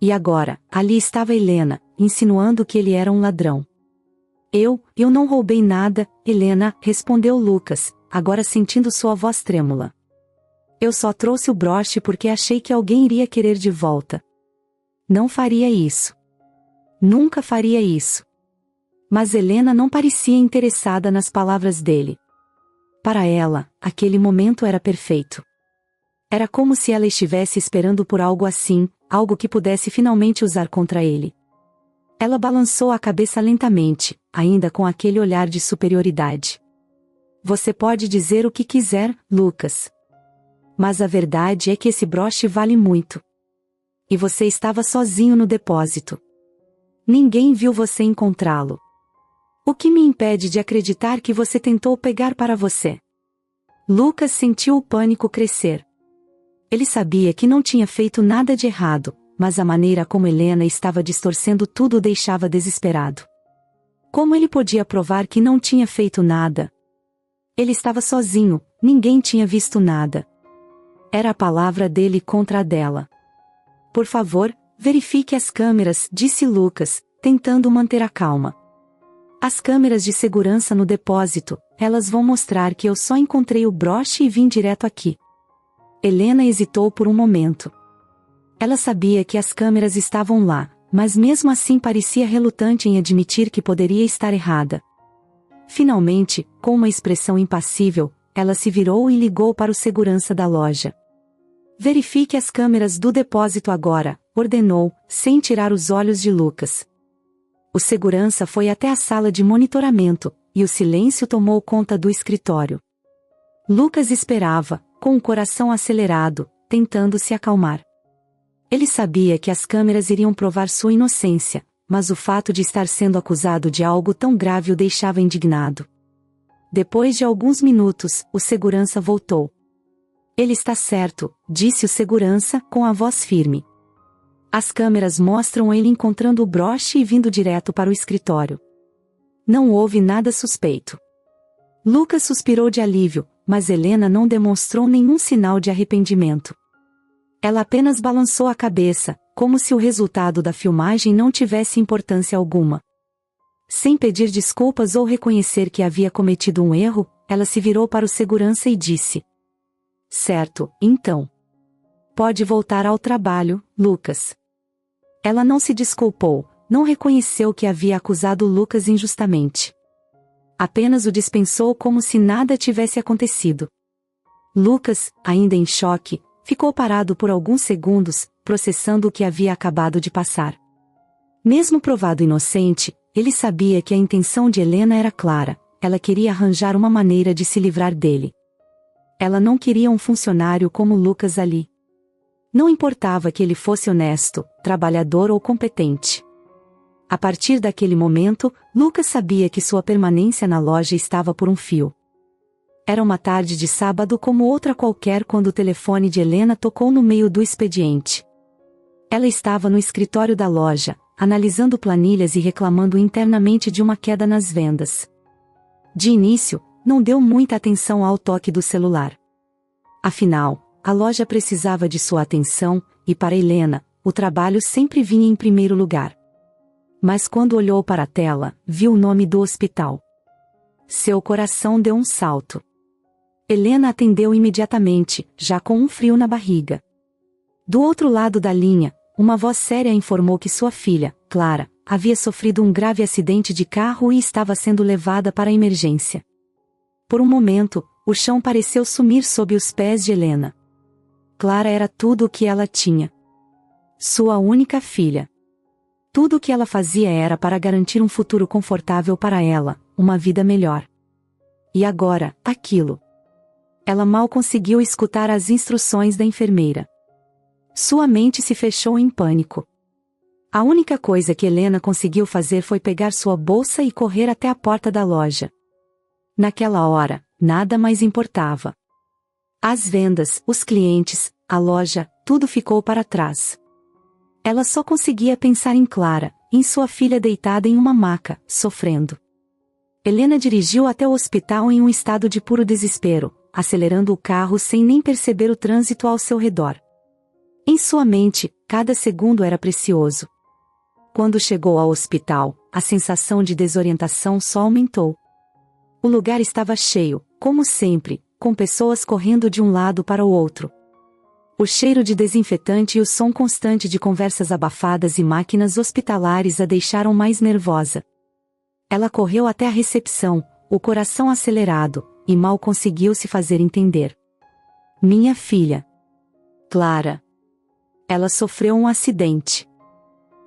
E agora, ali estava Helena, insinuando que ele era um ladrão. Eu não roubei nada, Helena, respondeu Lucas, agora sentindo sua voz trêmula. Eu só trouxe o broche porque achei que alguém iria querer de volta. Não faria isso. Nunca faria isso. Mas Helena não parecia interessada nas palavras dele. Para ela, aquele momento era perfeito. Era como se ela estivesse esperando por algo assim, algo que pudesse finalmente usar contra ele. Ela balançou a cabeça lentamente, ainda com aquele olhar de superioridade. Você pode dizer o que quiser, Lucas. Mas a verdade é que esse broche vale muito. E você estava sozinho no depósito. Ninguém viu você encontrá-lo. O que me impede de acreditar que você tentou pegar para você? Lucas sentiu o pânico crescer. Ele sabia que não tinha feito nada de errado, mas a maneira como Helena estava distorcendo tudo o deixava desesperado. Como ele podia provar que não tinha feito nada? Ele estava sozinho, ninguém tinha visto nada. Era a palavra dele contra a dela. Por favor, verifique as câmeras, disse Lucas, tentando manter a calma. As câmeras de segurança no depósito, elas vão mostrar que eu só encontrei o broche e vim direto aqui. Helena hesitou por um momento. Ela sabia que as câmeras estavam lá, mas mesmo assim parecia relutante em admitir que poderia estar errada. Finalmente, com uma expressão impassível, ela se virou e ligou para o segurança da loja. Verifique as câmeras do depósito agora, ordenou, sem tirar os olhos de Lucas. O segurança foi até a sala de monitoramento, e o silêncio tomou conta do escritório. Lucas esperava, com o coração acelerado, tentando se acalmar. Ele sabia que as câmeras iriam provar sua inocência, mas o fato de estar sendo acusado de algo tão grave o deixava indignado. Depois de alguns minutos, o segurança voltou. Ele está certo, disse o segurança, com a voz firme. As câmeras mostram ele encontrando o broche e vindo direto para o escritório. Não houve nada suspeito. Lucas suspirou de alívio, mas Helena não demonstrou nenhum sinal de arrependimento. Ela apenas balançou a cabeça, como se o resultado da filmagem não tivesse importância alguma. Sem pedir desculpas ou reconhecer que havia cometido um erro, ela se virou para o segurança e disse: Certo, então. Pode voltar ao trabalho, Lucas. Ela não se desculpou, não reconheceu que havia acusado Lucas injustamente. Apenas o dispensou como se nada tivesse acontecido. Lucas, ainda em choque, ficou parado por alguns segundos, processando o que havia acabado de passar. Mesmo provado inocente, ele sabia que a intenção de Helena era clara, ela queria arranjar uma maneira de se livrar dele. Ela não queria um funcionário como Lucas ali. Não importava que ele fosse honesto, trabalhador ou competente. A partir daquele momento, Lucas sabia que sua permanência na loja estava por um fio. Era uma tarde de sábado como outra qualquer quando o telefone de Helena tocou no meio do expediente. Ela estava no escritório da loja, analisando planilhas e reclamando internamente de uma queda nas vendas. De início, não deu muita atenção ao toque do celular. Afinal, a loja precisava de sua atenção, e para Helena, o trabalho sempre vinha em primeiro lugar. Mas quando olhou para a tela, viu o nome do hospital. Seu coração deu um salto. Helena atendeu imediatamente, já com um frio na barriga. Do outro lado da linha, uma voz séria informou que sua filha, Clara, havia sofrido um grave acidente de carro e estava sendo levada para a emergência. Por um momento, o chão pareceu sumir sob os pés de Helena. Clara era tudo o que ela tinha. Sua única filha. Tudo o que ela fazia era para garantir um futuro confortável para ela, uma vida melhor. E agora, aquilo. Ela mal conseguiu escutar as instruções da enfermeira. Sua mente se fechou em pânico. A única coisa que Helena conseguiu fazer foi pegar sua bolsa e correr até a porta da loja. Naquela hora, nada mais importava. As vendas, os clientes, a loja, tudo ficou para trás. Ela só conseguia pensar em Clara, em sua filha deitada em uma maca, sofrendo. Helena dirigiu até o hospital em um estado de puro desespero, acelerando o carro sem nem perceber o trânsito ao seu redor. Em sua mente, cada segundo era precioso. Quando chegou ao hospital, a sensação de desorientação só aumentou. O lugar estava cheio, como sempre, com pessoas correndo de um lado para o outro. O cheiro de desinfetante e o som constante de conversas abafadas e máquinas hospitalares a deixaram mais nervosa. Ela correu até a recepção, o coração acelerado, e mal conseguiu se fazer entender. Minha filha. Clara. Ela sofreu um acidente.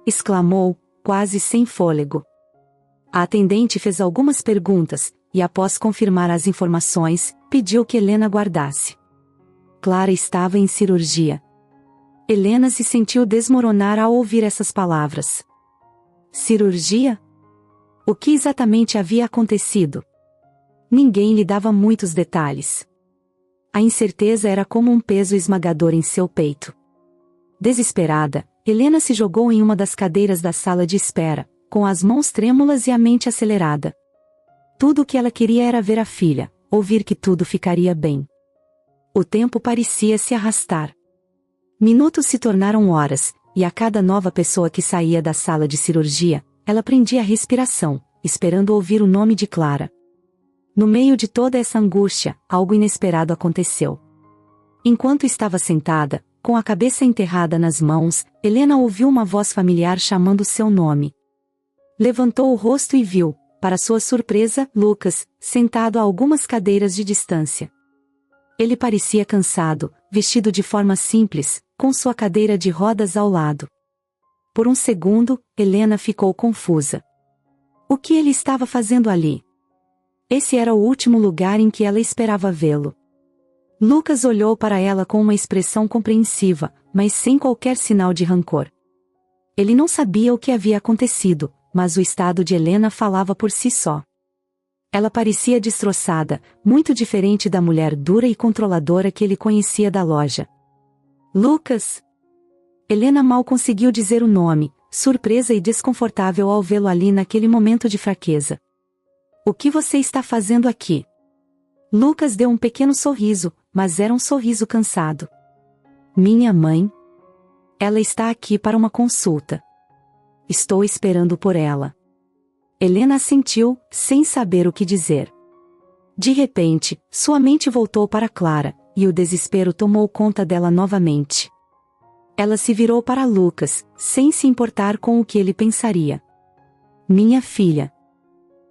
Exclamou, quase sem fôlego. A atendente fez algumas perguntas, e após confirmar as informações, pediu que Helena aguardasse. Clara estava em cirurgia. Helena se sentiu desmoronar ao ouvir essas palavras. Cirurgia? O que exatamente havia acontecido? Ninguém lhe dava muitos detalhes. A incerteza era como um peso esmagador em seu peito. Desesperada, Helena se jogou em uma das cadeiras da sala de espera, com as mãos trêmulas e a mente acelerada. Tudo o que ela queria era ver a filha, ouvir que tudo ficaria bem. O tempo parecia se arrastar. Minutos se tornaram horas, e a cada nova pessoa que saía da sala de cirurgia, ela prendia a respiração, esperando ouvir o nome de Clara. No meio de toda essa angústia, algo inesperado aconteceu. Enquanto estava sentada, com a cabeça enterrada nas mãos, Helena ouviu uma voz familiar chamando seu nome. Levantou o rosto e viu, para sua surpresa, Lucas, sentado a algumas cadeiras de distância. Ele parecia cansado, vestido de forma simples, com sua cadeira de rodas ao lado. Por um segundo, Helena ficou confusa. O que ele estava fazendo ali? Esse era o último lugar em que ela esperava vê-lo. Lucas olhou para ela com uma expressão compreensiva, mas sem qualquer sinal de rancor. Ele não sabia o que havia acontecido, mas o estado de Helena falava por si só. Ela parecia destroçada, muito diferente da mulher dura e controladora que ele conhecia da loja. Lucas! Helena mal conseguiu dizer o nome, surpresa e desconfortável ao vê-lo ali naquele momento de fraqueza. O que você está fazendo aqui? Lucas deu um pequeno sorriso, mas era um sorriso cansado. Minha mãe? Ela está aqui para uma consulta. Estou esperando por ela. Helena assentiu, sem saber o que dizer. De repente, sua mente voltou para Clara, e o desespero tomou conta dela novamente. Ela se virou para Lucas, sem se importar com o que ele pensaria. Minha filha.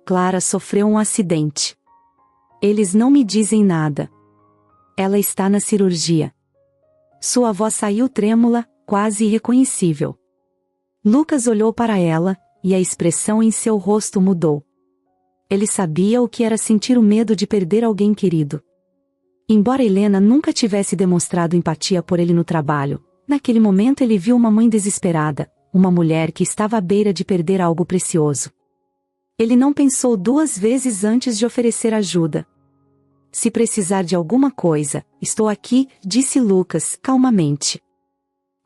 Clara sofreu um acidente. Eles não me dizem nada. Ela está na cirurgia. Sua voz saiu trêmula, quase irreconhecível. Lucas olhou para ela, e a expressão em seu rosto mudou. Ele sabia o que era sentir o medo de perder alguém querido. Embora Helena nunca tivesse demonstrado empatia por ele no trabalho, naquele momento ele viu uma mãe desesperada, uma mulher que estava à beira de perder algo precioso. Ele não pensou duas vezes antes de oferecer ajuda. Se precisar de alguma coisa, estou aqui, disse Lucas, calmamente.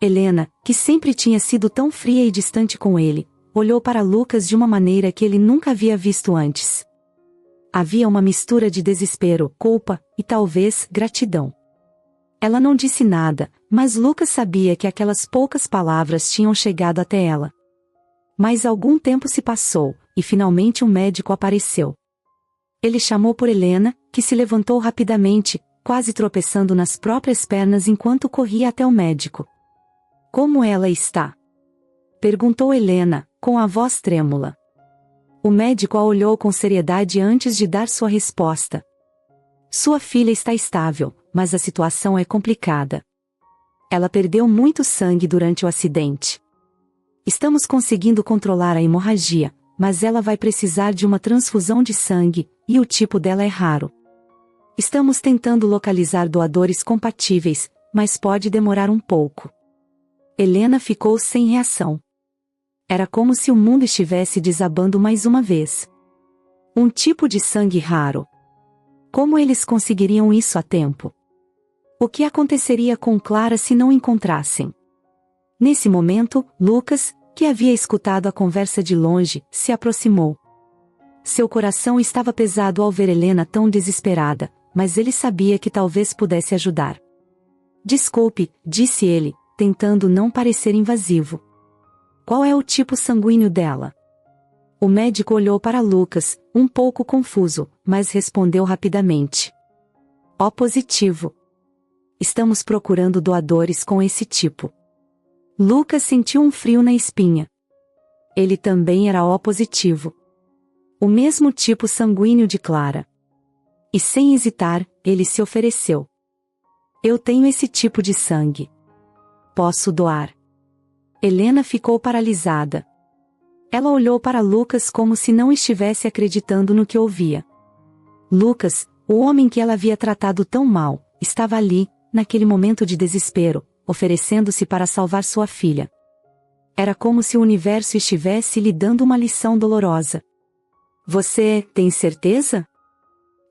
Helena, que sempre tinha sido tão fria e distante com ele, olhou para Lucas de uma maneira que ele nunca havia visto antes. Havia uma mistura de desespero, culpa, e talvez, gratidão. Ela não disse nada, mas Lucas sabia que aquelas poucas palavras tinham chegado até ela. Mas algum tempo se passou, e finalmente um médico apareceu. Ele chamou por Helena, que se levantou rapidamente, quase tropeçando nas próprias pernas enquanto corria até o médico. Como ela está? Perguntou Helena, com a voz trêmula. O médico a olhou com seriedade antes de dar sua resposta. Sua filha está estável, mas a situação é complicada. Ela perdeu muito sangue durante o acidente. Estamos conseguindo controlar a hemorragia, mas ela vai precisar de uma transfusão de sangue, e o tipo dela é raro. Estamos tentando localizar doadores compatíveis, mas pode demorar um pouco. Helena ficou sem reação. Era como se o mundo estivesse desabando mais uma vez. Um tipo de sangue raro. Como eles conseguiriam isso a tempo? O que aconteceria com Clara se não encontrassem? Nesse momento, Lucas, que havia escutado a conversa de longe, se aproximou. Seu coração estava pesado ao ver Helena tão desesperada, mas ele sabia que talvez pudesse ajudar. Desculpe, disse ele, tentando não parecer invasivo. Qual é o tipo sanguíneo dela? O médico olhou para Lucas, um pouco confuso, mas respondeu rapidamente. O positivo. Estamos procurando doadores com esse tipo. Lucas sentiu um frio na espinha. Ele também era O positivo. O mesmo tipo sanguíneo de Clara. E sem hesitar, ele se ofereceu. Eu tenho esse tipo de sangue. Posso doar. Helena ficou paralisada. Ela olhou para Lucas como se não estivesse acreditando no que ouvia. Lucas, o homem que ela havia tratado tão mal, estava ali, naquele momento de desespero, oferecendo-se para salvar sua filha. Era como se o universo estivesse lhe dando uma lição dolorosa. Você tem certeza?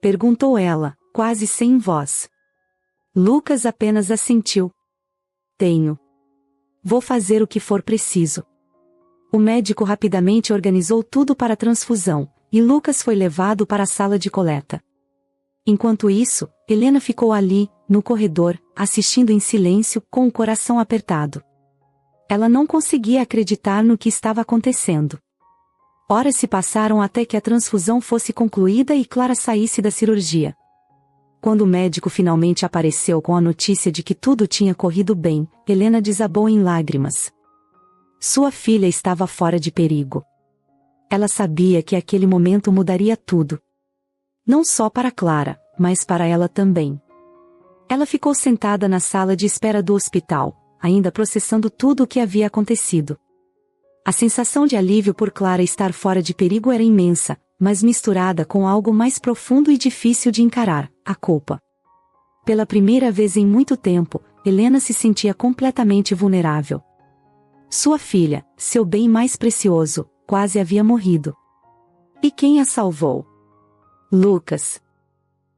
Perguntou ela, quase sem voz. Lucas apenas assentiu. Tenho. Vou fazer o que for preciso. O médico rapidamente organizou tudo para a transfusão, e Lucas foi levado para a sala de coleta. Enquanto isso, Helena ficou ali, no corredor, assistindo em silêncio, com o coração apertado. Ela não conseguia acreditar no que estava acontecendo. Horas se passaram até que a transfusão fosse concluída e Clara saísse da cirurgia. Quando o médico finalmente apareceu com a notícia de que tudo tinha corrido bem, Helena desabou em lágrimas. Sua filha estava fora de perigo. Ela sabia que aquele momento mudaria tudo. Não só para Clara, mas para ela também. Ela ficou sentada na sala de espera do hospital, ainda processando tudo o que havia acontecido. A sensação de alívio por Clara estar fora de perigo era imensa, mas misturada com algo mais profundo e difícil de encarar, a culpa. Pela primeira vez em muito tempo, Helena se sentia completamente vulnerável. Sua filha, seu bem mais precioso, quase havia morrido. E quem a salvou? Lucas.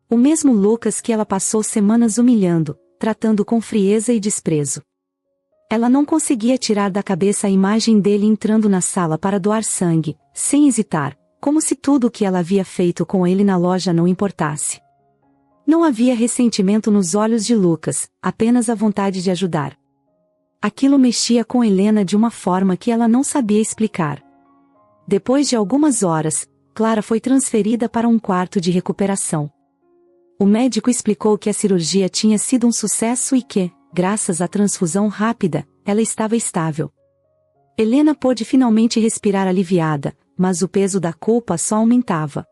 O mesmo Lucas que ela passou semanas humilhando, tratando com frieza e desprezo. Ela não conseguia tirar da cabeça a imagem dele entrando na sala para doar sangue, sem hesitar, como se tudo o que ela havia feito com ele na loja não importasse. Não havia ressentimento nos olhos de Lucas, apenas a vontade de ajudar. Aquilo mexia com Helena de uma forma que ela não sabia explicar. Depois de algumas horas, Clara foi transferida para um quarto de recuperação. O médico explicou que a cirurgia tinha sido um sucesso e que, graças à transfusão rápida, ela estava estável. Helena pôde finalmente respirar aliviada, mas o peso da culpa só aumentava.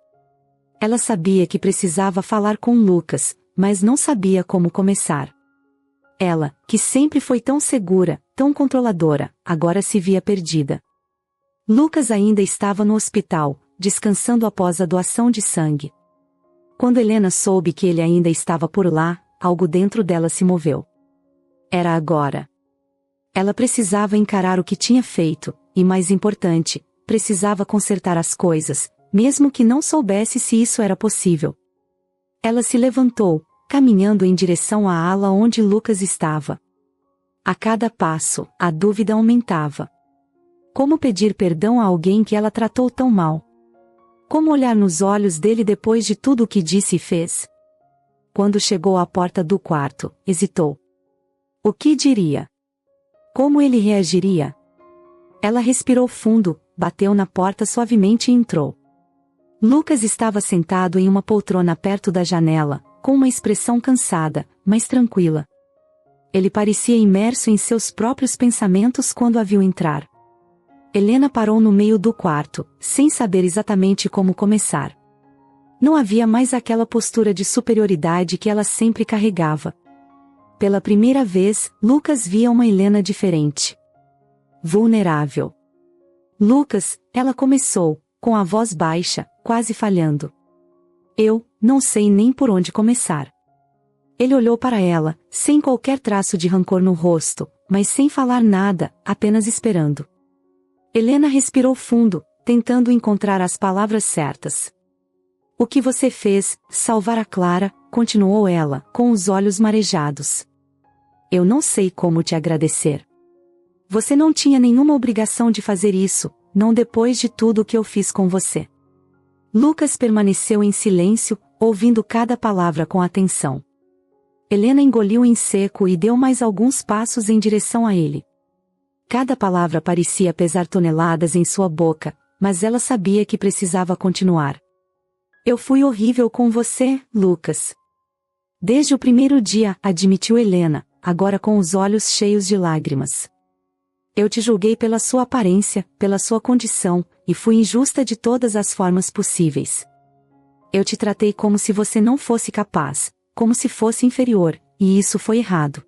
Ela sabia que precisava falar com Lucas, mas não sabia como começar. Ela, que sempre foi tão segura, tão controladora, agora se via perdida. Lucas ainda estava no hospital, descansando após a doação de sangue. Quando Helena soube que ele ainda estava por lá, algo dentro dela se moveu. Era agora. Ela precisava encarar o que tinha feito, e mais importante, precisava consertar as coisas, mesmo que não soubesse se isso era possível. Ela se levantou, caminhando em direção à ala onde Lucas estava. A cada passo, a dúvida aumentava. Como pedir perdão a alguém que ela tratou tão mal? Como olhar nos olhos dele depois de tudo o que disse e fez? Quando chegou à porta do quarto, hesitou. O que diria? Como ele reagiria? Ela respirou fundo, bateu na porta suavemente e entrou. Lucas estava sentado em uma poltrona perto da janela, com uma expressão cansada, mas tranquila. Ele parecia imerso em seus próprios pensamentos quando a viu entrar. Helena parou no meio do quarto, sem saber exatamente como começar. Não havia mais aquela postura de superioridade que ela sempre carregava. Pela primeira vez, Lucas via uma Helena diferente. Vulnerável. Lucas, ela começou, com a voz baixa, quase falhando. Eu não sei nem por onde começar. Ele olhou para ela, sem qualquer traço de rancor no rosto, mas sem falar nada, apenas esperando. Helena respirou fundo, tentando encontrar as palavras certas. O que você fez, salvar a Clara, continuou ela, com os olhos marejados. Eu não sei como te agradecer. Você não tinha nenhuma obrigação de fazer isso, não depois de tudo o que eu fiz com você. Lucas permaneceu em silêncio, ouvindo cada palavra com atenção. Helena engoliu em seco e deu mais alguns passos em direção a ele. Cada palavra parecia pesar toneladas em sua boca, mas ela sabia que precisava continuar. Eu fui horrível com você, Lucas. Desde o primeiro dia, admitiu Helena, agora com os olhos cheios de lágrimas. Eu te julguei pela sua aparência, pela sua condição, e fui injusta de todas as formas possíveis. Eu te tratei como se você não fosse capaz, como se fosse inferior, e isso foi errado.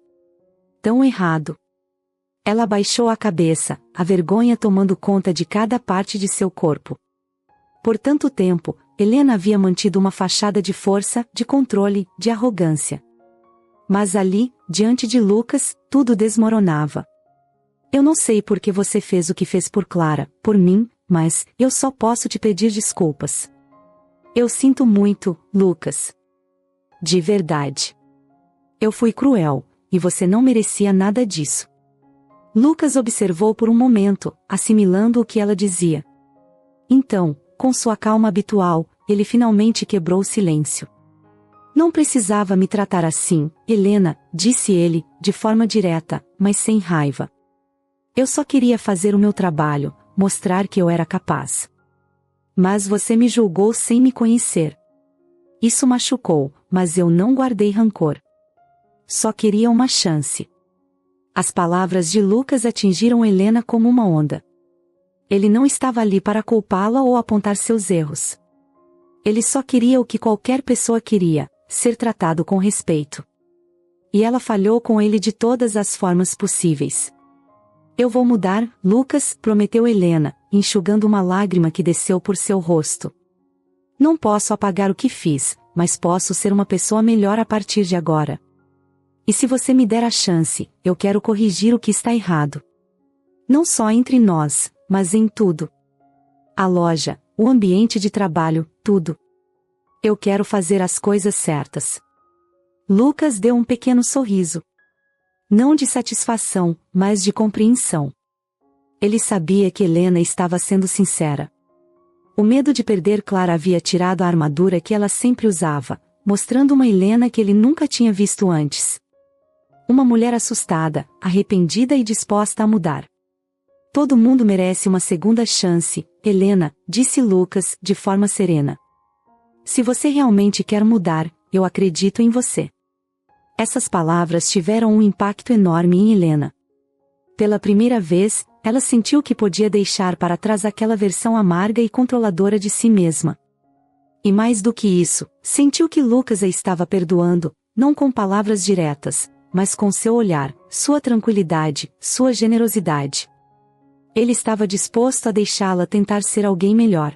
Tão errado. Ela abaixou a cabeça, a vergonha tomando conta de cada parte de seu corpo. Por tanto tempo, Helena havia mantido uma fachada de força, de controle, de arrogância. Mas ali, diante de Lucas, tudo desmoronava. Eu não sei por que você fez o que fez por Clara, por mim, mas eu só posso te pedir desculpas. Eu sinto muito, Lucas. De verdade. Eu fui cruel, e você não merecia nada disso. Lucas observou por um momento, assimilando o que ela dizia. Então, com sua calma habitual, ele finalmente quebrou o silêncio. Não precisava me tratar assim, Helena, disse ele, de forma direta, mas sem raiva. Eu só queria fazer o meu trabalho, mostrar que eu era capaz. Mas você me julgou sem me conhecer. Isso machucou, mas eu não guardei rancor. Só queria uma chance. As palavras de Lucas atingiram Helena como uma onda. Ele não estava ali para culpá-la ou apontar seus erros. Ele só queria o que qualquer pessoa queria, ser tratado com respeito. E ela falhou com ele de todas as formas possíveis. Eu vou mudar, Lucas, prometeu Helena, enxugando uma lágrima que desceu por seu rosto. Não posso apagar o que fiz, mas posso ser uma pessoa melhor a partir de agora. E se você me der a chance, eu quero corrigir o que está errado. Não só entre nós, mas em tudo. A loja, o ambiente de trabalho, tudo. Eu quero fazer as coisas certas. Lucas deu um pequeno sorriso. Não de satisfação, mas de compreensão. Ele sabia que Helena estava sendo sincera. O medo de perder Clara havia tirado a armadura que ela sempre usava, mostrando uma Helena que ele nunca tinha visto antes. Uma mulher assustada, arrependida e disposta a mudar. Todo mundo merece uma segunda chance, Helena, disse Lucas, de forma serena. Se você realmente quer mudar, eu acredito em você. Essas palavras tiveram um impacto enorme em Helena. Pela primeira vez, ela sentiu que podia deixar para trás aquela versão amarga e controladora de si mesma. E mais do que isso, sentiu que Lucas a estava perdoando, não com palavras diretas, mas com seu olhar, sua tranquilidade, sua generosidade. Ele estava disposto a deixá-la tentar ser alguém melhor.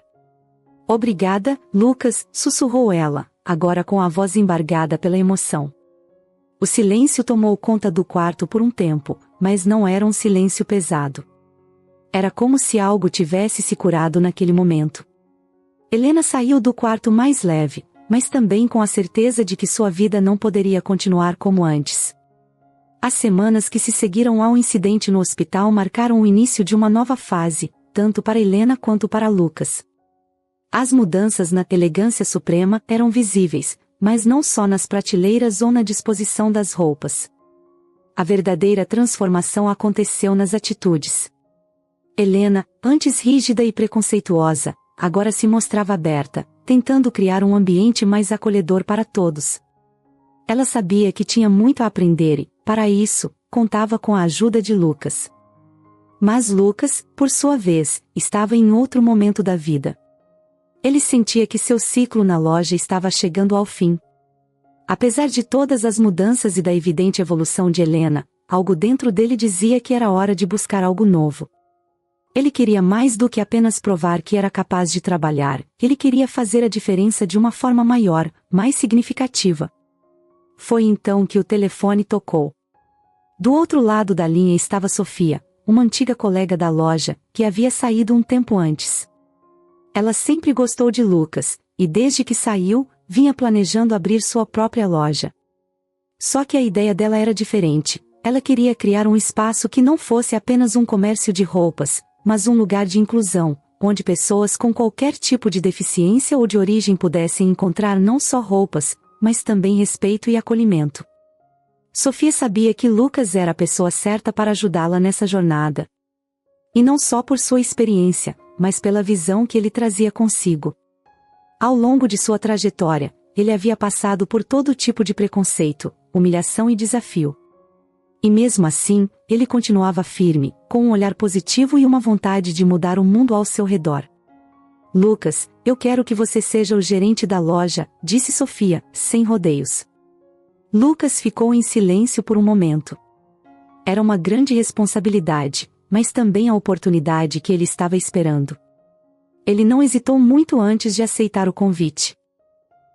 Obrigada, Lucas, sussurrou ela, agora com a voz embargada pela emoção. O silêncio tomou conta do quarto por um tempo, mas não era um silêncio pesado. Era como se algo tivesse se curado naquele momento. Helena saiu do quarto mais leve, mas também com a certeza de que sua vida não poderia continuar como antes. As semanas que se seguiram ao incidente no hospital marcaram o início de uma nova fase, tanto para Helena quanto para Lucas. As mudanças na elegância suprema eram visíveis, mas não só nas prateleiras ou na disposição das roupas. A verdadeira transformação aconteceu nas atitudes. Helena, antes rígida e preconceituosa, agora se mostrava aberta, tentando criar um ambiente mais acolhedor para todos. Ela sabia que tinha muito a aprender e, para isso, contava com a ajuda de Lucas. Mas Lucas, por sua vez, estava em outro momento da vida. Ele sentia que seu ciclo na loja estava chegando ao fim. Apesar de todas as mudanças e da evidente evolução de Helena, algo dentro dele dizia que era hora de buscar algo novo. Ele queria mais do que apenas provar que era capaz de trabalhar, ele queria fazer a diferença de uma forma maior, mais significativa. Foi então que o telefone tocou. Do outro lado da linha estava Sofia, uma antiga colega da loja, que havia saído um tempo antes. Ela sempre gostou de Lucas, e desde que saiu, vinha planejando abrir sua própria loja. Só que a ideia dela era diferente. Ela queria criar um espaço que não fosse apenas um comércio de roupas, mas um lugar de inclusão, onde pessoas com qualquer tipo de deficiência ou de origem pudessem encontrar não só roupas, mas também respeito e acolhimento. Sofia sabia que Lucas era a pessoa certa para ajudá-la nessa jornada. E não só por sua experiência, mas pela visão que ele trazia consigo. Ao longo de sua trajetória, ele havia passado por todo tipo de preconceito, humilhação e desafio. E mesmo assim, ele continuava firme, com um olhar positivo e uma vontade de mudar o mundo ao seu redor. Lucas, eu quero que você seja o gerente da loja, disse Sofia, sem rodeios. Lucas ficou em silêncio por um momento. Era uma grande responsabilidade, mas também a oportunidade que ele estava esperando. Ele não hesitou muito antes de aceitar o convite.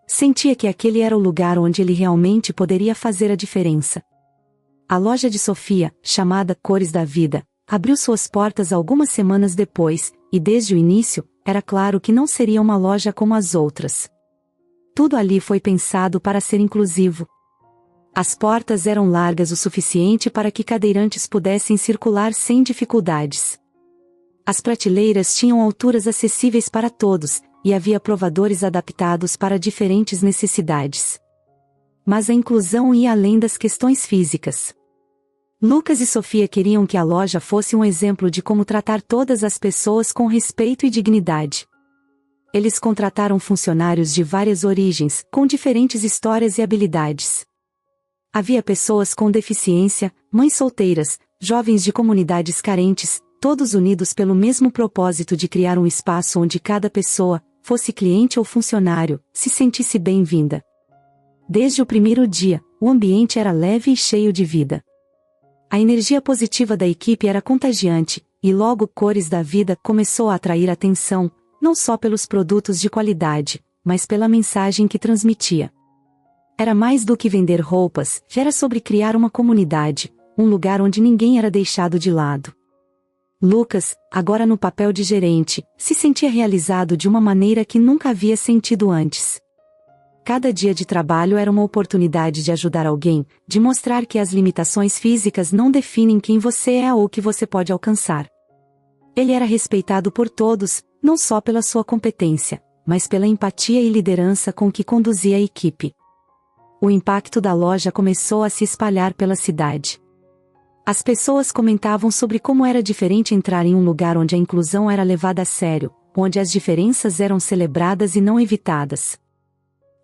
Sentia que aquele era o lugar onde ele realmente poderia fazer a diferença. A loja de Sofia, chamada Cores da Vida, abriu suas portas algumas semanas depois, e desde o início, era claro que não seria uma loja como as outras. Tudo ali foi pensado para ser inclusivo. As portas eram largas o suficiente para que cadeirantes pudessem circular sem dificuldades. As prateleiras tinham alturas acessíveis para todos, e havia provadores adaptados para diferentes necessidades. Mas a inclusão ia além das questões físicas. Lucas e Sofia queriam que a loja fosse um exemplo de como tratar todas as pessoas com respeito e dignidade. Eles contrataram funcionários de várias origens, com diferentes histórias e habilidades. Havia pessoas com deficiência, mães solteiras, jovens de comunidades carentes, todos unidos pelo mesmo propósito de criar um espaço onde cada pessoa, fosse cliente ou funcionário, se sentisse bem-vinda. Desde o primeiro dia, o ambiente era leve e cheio de vida. A energia positiva da equipe era contagiante, e logo Cores da Vida começou a atrair atenção, não só pelos produtos de qualidade, mas pela mensagem que transmitia. Era mais do que vender roupas, era sobre criar uma comunidade, um lugar onde ninguém era deixado de lado. Lucas, agora no papel de gerente, se sentia realizado de uma maneira que nunca havia sentido antes. Cada dia de trabalho era uma oportunidade de ajudar alguém, de mostrar que as limitações físicas não definem quem você é ou o que você pode alcançar. Ele era respeitado por todos, não só pela sua competência, mas pela empatia e liderança com que conduzia a equipe. O impacto da loja começou a se espalhar pela cidade. As pessoas comentavam sobre como era diferente entrar em um lugar onde a inclusão era levada a sério, onde as diferenças eram celebradas e não evitadas.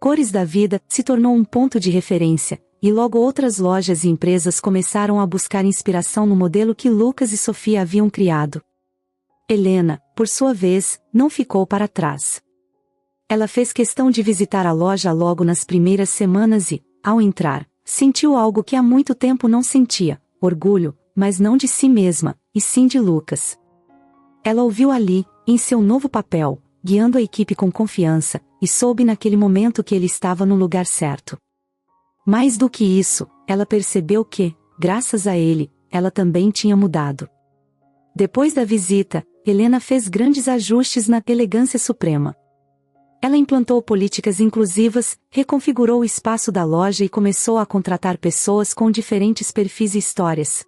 Cores da Vida se tornou um ponto de referência, e logo outras lojas e empresas começaram a buscar inspiração no modelo que Lucas e Sofia haviam criado. Helena, por sua vez, não ficou para trás. Ela fez questão de visitar a loja logo nas primeiras semanas e, ao entrar, sentiu algo que há muito tempo não sentia: orgulho, mas não de si mesma, e sim de Lucas. Ela ouviu ali, em seu novo papel, guiando a equipe com confiança, e soube naquele momento que ele estava no lugar certo. Mais do que isso, ela percebeu que, graças a ele, ela também tinha mudado. Depois da visita, Helena fez grandes ajustes na elegância suprema. Ela implantou políticas inclusivas, reconfigurou o espaço da loja e começou a contratar pessoas com diferentes perfis e histórias.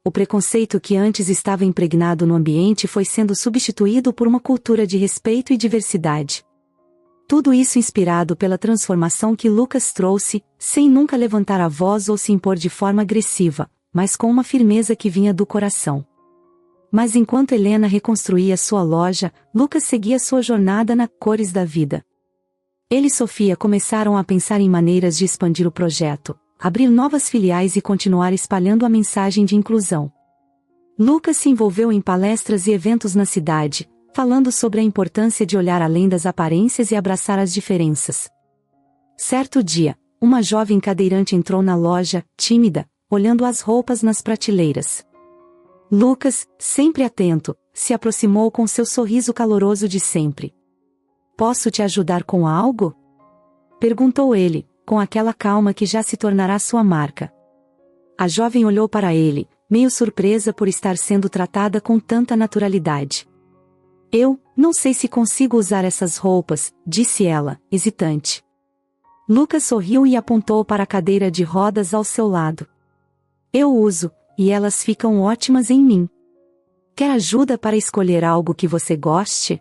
O preconceito que antes estava impregnado no ambiente foi sendo substituído por uma cultura de respeito e diversidade. Tudo isso inspirado pela transformação que Lucas trouxe, sem nunca levantar a voz ou se impor de forma agressiva, mas com uma firmeza que vinha do coração. Mas enquanto Helena reconstruía sua loja, Lucas seguia sua jornada na Cores da Vida. Ele e Sofia começaram a pensar em maneiras de expandir o projeto, abrir novas filiais e continuar espalhando a mensagem de inclusão. Lucas se envolveu em palestras e eventos na cidade, falando sobre a importância de olhar além das aparências e abraçar as diferenças. Certo dia, uma jovem cadeirante entrou na loja, tímida, olhando as roupas nas prateleiras. Lucas, sempre atento, se aproximou com seu sorriso caloroso de sempre. "Posso te ajudar com algo?" perguntou ele, com aquela calma que já se tornará sua marca. A jovem olhou para ele, meio surpresa por estar sendo tratada com tanta naturalidade. Não sei se consigo usar essas roupas, disse ela, hesitante. Lucas sorriu e apontou para a cadeira de rodas ao seu lado. Eu uso, e elas ficam ótimas em mim. Quer ajuda para escolher algo que você goste?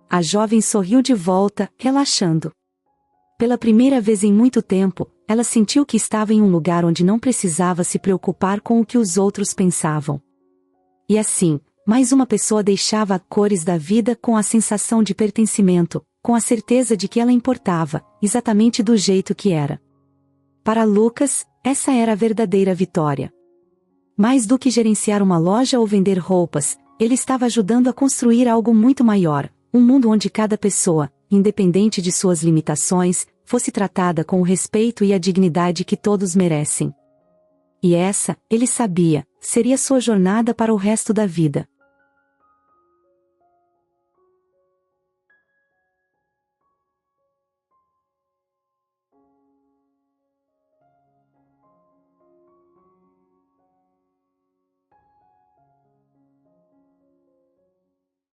A jovem sorriu de volta, relaxando. Pela primeira vez em muito tempo, ela sentiu que estava em um lugar onde não precisava se preocupar com o que os outros pensavam. E assim, mais uma pessoa deixava as cores da vida com a sensação de pertencimento, com a certeza de que ela importava, exatamente do jeito que era. Para Lucas, essa era a verdadeira vitória. Mais do que gerenciar uma loja ou vender roupas, ele estava ajudando a construir algo muito maior, um mundo onde cada pessoa, independente de suas limitações, fosse tratada com o respeito e a dignidade que todos merecem. E essa, ele sabia, seria sua jornada para o resto da vida.